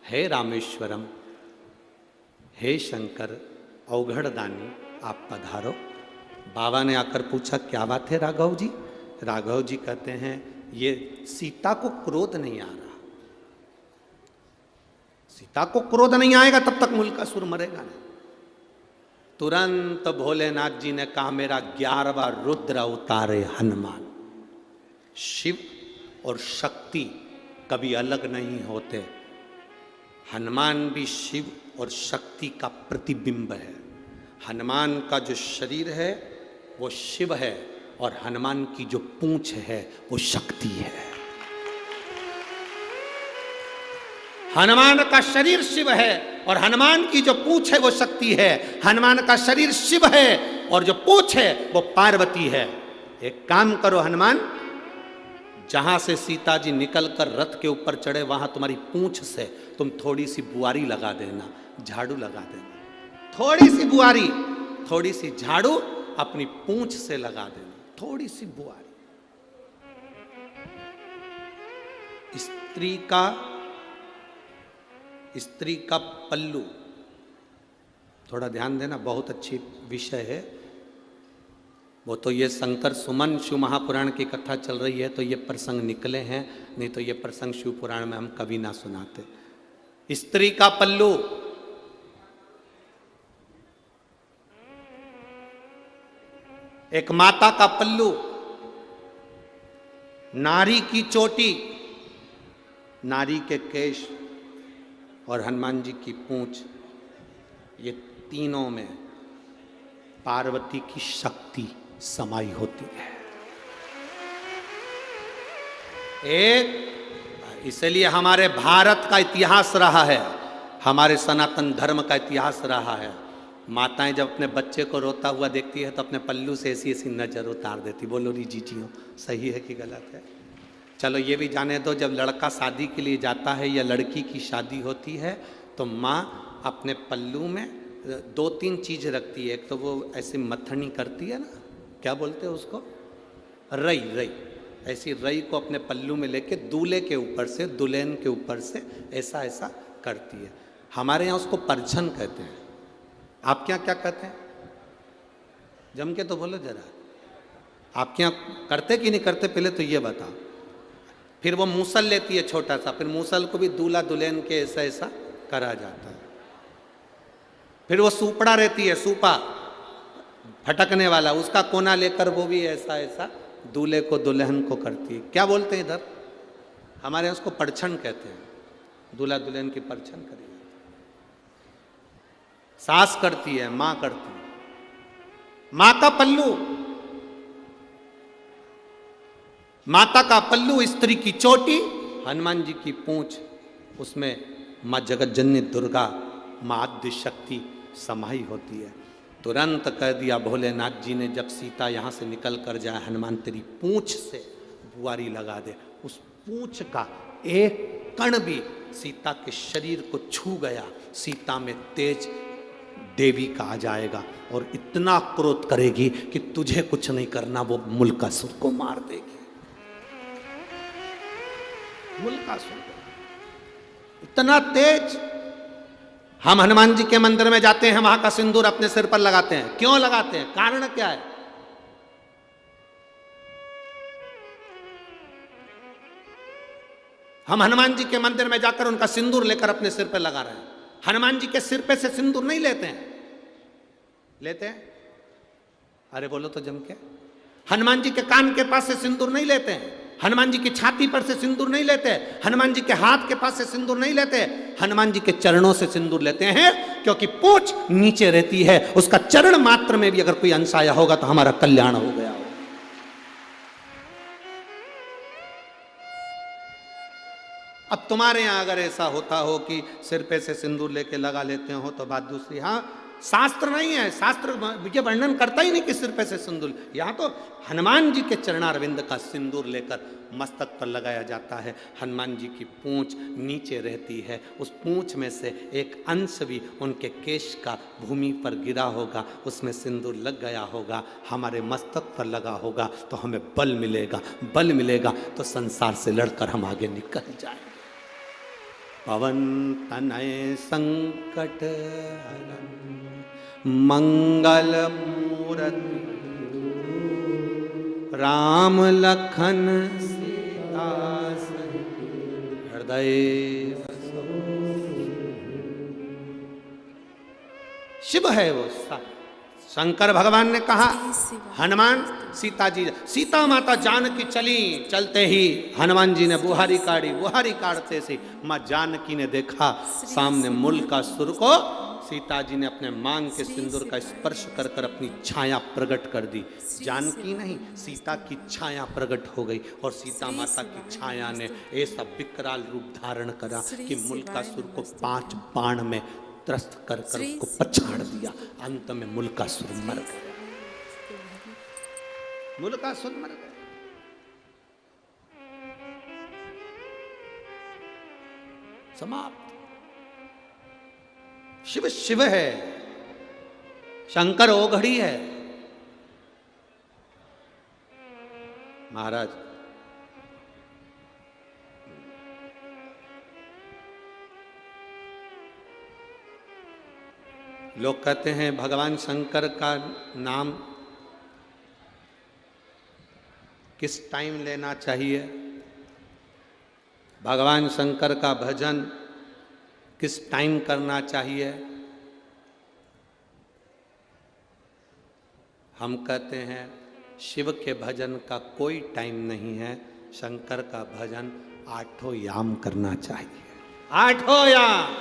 S2: हे रामेश्वरम, हे शंकर अवघड़दानी, आप पधारो। बाबा ने आकर पूछा, क्या बात है राघव जी? राघव जी कहते हैं, ये सीता को क्रोध नहीं आ रहा। सीता को क्रोध नहीं आएगा तब तक मुल्कासुर मरेगा नहीं। तुरंत भोलेनाथ जी ने कहा, मेरा 11वां रुद्र उतारे हनुमान। शिव और शक्ति कभी अलग नहीं होते। हनुमान भी शिव और शक्ति का प्रतिबिंब है। हनुमान का जो शरीर है वो शिव है और हनुमान की जो पूंछ है वो शक्ति है। हनुमान का शरीर शिव है और हनुमान की जो पूंछ है वो शक्ति है। हनुमान का शरीर शिव है और जो पूंछ है वो पार्वती है। एक काम करो हनुमान, जहां से सीता जी निकलकर रथ के ऊपर चढ़े वहां तुम्हारी पूंछ से तुम थोड़ी सी बुआरी लगा देना, झाड़ू लगा देना। थोड़ी सी बुआरी, थोड़ी सी झाड़ू अपनी पूंछ से लगा देना, थोड़ी सी बुआरी। स्त्री का पल्लू, थोड़ा ध्यान देना, बहुत अच्छी विषय है। वो तो ये शंकर सुमन शिव महापुराण की कथा चल रही है तो ये प्रसंग निकले हैं, नहीं तो ये प्रसंग शिव पुराण में हम कभी ना सुनाते। स्त्री का पल्लू, एक माता का पल्लू, नारी की चोटी, नारी के केश और हनुमान जी की पूंछ, ये तीनों में पार्वती की शक्ति समाई होती है। एक, इसलिए हमारे भारत का इतिहास रहा है, हमारे सनातन धर्म का इतिहास रहा है। माताएं जब अपने बच्चे को रोता हुआ देखती है तो अपने पल्लू से ऐसी ऐसी नजर उतार देती। बोलो री जीजियो, सही है कि गलत है? चलो ये भी जाने दो, जब लड़का शादी के लिए जाता है या लड़की की शादी होती है तो माँ अपने पल्लू में 2-3 चीज रखती है। एक तो वो ऐसी मथनी करती है ना, क्या बोलते हैं उसको, रई। रई, ऐसी रई को अपने पल्लू में लेके दूल्हे के ऊपर से, दुल्हन के ऊपर से ऐसा ऐसा करती है। हमारे यहाँ उसको परछन कहते हैं। आपके यहाँ क्या कहते हैं? जम के तो बोलो जरा, आपके यहाँ करते कि नहीं करते पहले तो ये बताओ। फिर वो मूसल लेती है छोटा सा, फिर मूसल को भी दूल्हा दुल्हन के ऐसा ऐसा करा जाता है। फिर वो सूपड़ा रहती है, सूपा फटकने वाला, उसका कोना लेकर वो भी ऐसा ऐसा दूल्हे को दुल्हन को करती है। क्या बोलते हैं इधर? हमारे यहाँ उसको परछन कहते हैं। दूल्हा दुल्हन की परछन करी जाती है। सास करती है, माँ करती है। माँ का पल्लू, माता का पल्लू, स्त्री की चोटी, हनुमान जी की पूंछ, उसमें माँ जगत जननी दुर्गा, माँ आद्य शक्ति समाई होती है। तुरंत कह दिया भोलेनाथ जी ने, जब सीता यहाँ से निकल कर जाए, हनुमान तेरी पूंछ से बुआरी लगा दे। उस पूंछ का एक कण भी सीता के शरीर को छू गया, सीता में तेज देवी का आ जाएगा और इतना क्रोध करेगी कि तुझे कुछ नहीं करना, वो मुल्कासुर को मार देगी। मुल्कासुर इतना तेज। हम हनुमान जी के मंदिर में जाते हैं, वहां का सिंदूर अपने सिर पर लगाते हैं। क्यों लगाते हैं? कारण क्या है? हम हनुमान जी के मंदिर में जाकर उनका सिंदूर लेकर अपने सिर पर लगा रहे हैं। हनुमान जी के सिर पे से सिंदूर नहीं लेते हैं। लेते हैं? अरे बोलो तो जम के। हनुमान जी के कान के पास से सिंदूर नहीं लेते हैं। हनुमान जी की छाती पर से सिंदूर नहीं लेते, हनुमान जी के हाथ के पास से सिंदूर नहीं लेते, हनुमान जी के चरणों से सिंदूर लेते हैं, क्योंकि पूंछ नीचे रहती है, उसका चरण मात्र में भी अगर कोई अंश आया होगा तो हमारा कल्याण हो गया। अब तुम्हारे यहां अगर ऐसा होता हो कि सिर पे से सिंदूर लेके लगा लेते हो तो बात दूसरी। हाँ, शास्त्र नहीं है, शास्त्र ये वर्णन करता ही नहीं कि सिर पे से सिंदूर। यहाँ तो हनुमान जी के चरणारविंद का सिंदूर लेकर मस्तक पर लगाया जाता है। हनुमान जी की पूंछ नीचे रहती है, उस पूंछ में से एक अंश भी उनके केश का भूमि पर गिरा होगा, उसमें सिंदूर लग गया होगा, हमारे मस्तक पर लगा होगा तो हमें बल मिलेगा। बल मिलेगा तो संसार से लड़कर हम आगे निकल जाए। पवन तनय संकट हरन मंगल मूरति, राम लखन सीता सहित हृदय बसो। शिव है वो। शंकर भगवान ने कहा हनुमान सीता जी, सीता माता जानकी चली, चलते ही हनुमान जी ने बुहारी काढ़ी, बुहारी काढ़ते से माँ जानकी ने देखा सामने मुल्कासुर को। सीता जी ने अपने मांग के सिंदूर का स्पर्श कर कर अपनी छाया प्रकट कर दी। जानकी नहीं, सीता की छाया प्रकट हो गई और सीता माता की छाया ने ऐसा विकराल रूप धारण करा कि मुल्कासुर को 5 बाण में त्रस्त कर कर उसको पछाड़ दिया। अंत में मुल्कासुर मर गया। मुल्कासुर मर गया। समाप्त। शिव शिव है, शंकर ओघड़ी है। महाराज लोग कहते हैं भगवान शंकर का नाम किस टाइम लेना चाहिए, भगवान शंकर का भजन किस टाइम करना चाहिए। हम कहते हैं शिव के भजन का कोई टाइम नहीं है, शंकर का भजन 8 याम करना चाहिए। 8 याम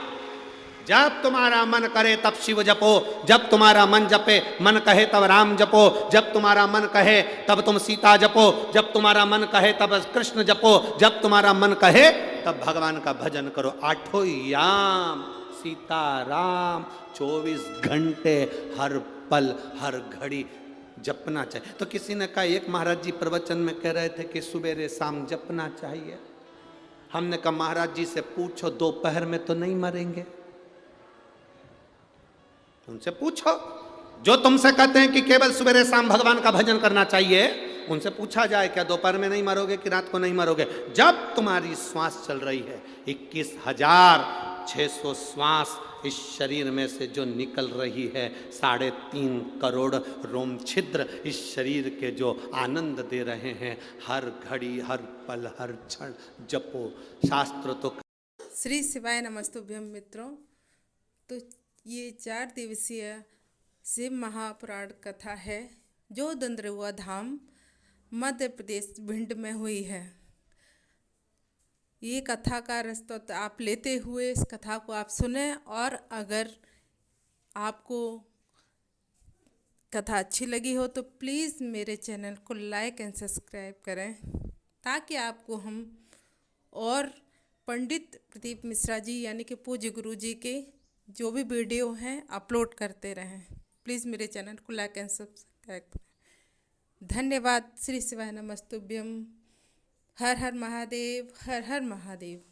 S2: जब तुम्हारा मन करे तब शिव जपो, जब तुम्हारा मन जपे मन कहे तब राम जपो, जब तुम्हारा मन कहे तब तुम सीता जपो, जब तुम्हारा मन कहे तब कृष्ण जपो, जब तुम्हारा मन कहे तब भगवान का भजन करो। आठों याम सीता राम 24 घंटे हर पल हर घड़ी जपना चाहिए। तो किसी ने कहा, एक महाराज जी प्रवचन में कह रहे थे कि सुबेरे शाम जपना चाहिए। हमने कहा महाराज जी से पूछो, दोपहर में तो नहीं मरेंगे? उनसे पूछो जो तुमसे कहते हैं कि केवल सुबेरे शाम भगवान का भजन करना चाहिए, उनसे पूछा जाए क्या दोपहर में नहीं मरोगे कि रात को नहीं मरोगे? जब तुम्हारी श्वास चल रही है, 21,600 श्वास इस शरीर में से जो निकल रही है, 3.5 करोड़ रोम छिद्र इस शरीर के जो आनंद दे रहे हैं, हर घड़ी हर पल हर क्षण जपो। शास्त्र तो
S1: श्री शिवाय नमस्तुभ्यम मित्रों। तो ये 4 दिवसीय शिव महापुराण कथा है जो दंद्रुआ धाम मध्य प्रदेश भिंड में हुई है। ये कथा का रस्ता तो आप लेते हुए इस कथा को आप सुने, और अगर आपको कथा अच्छी लगी हो तो प्लीज़ मेरे चैनल को लाइक एंड सब्सक्राइब करें, ताकि आपको हम और पंडित प्रदीप मिश्रा जी यानी कि पूज्य गुरु जी के जो भी वीडियो हैं अपलोड करते रहें। प्लीज़ मेरे चैनल को लाइक एंड सब्सक्राइब करें। धन्यवाद। श्री शिवाय नमस्तुभ्यम। हर हर महादेव, हर हर महादेव।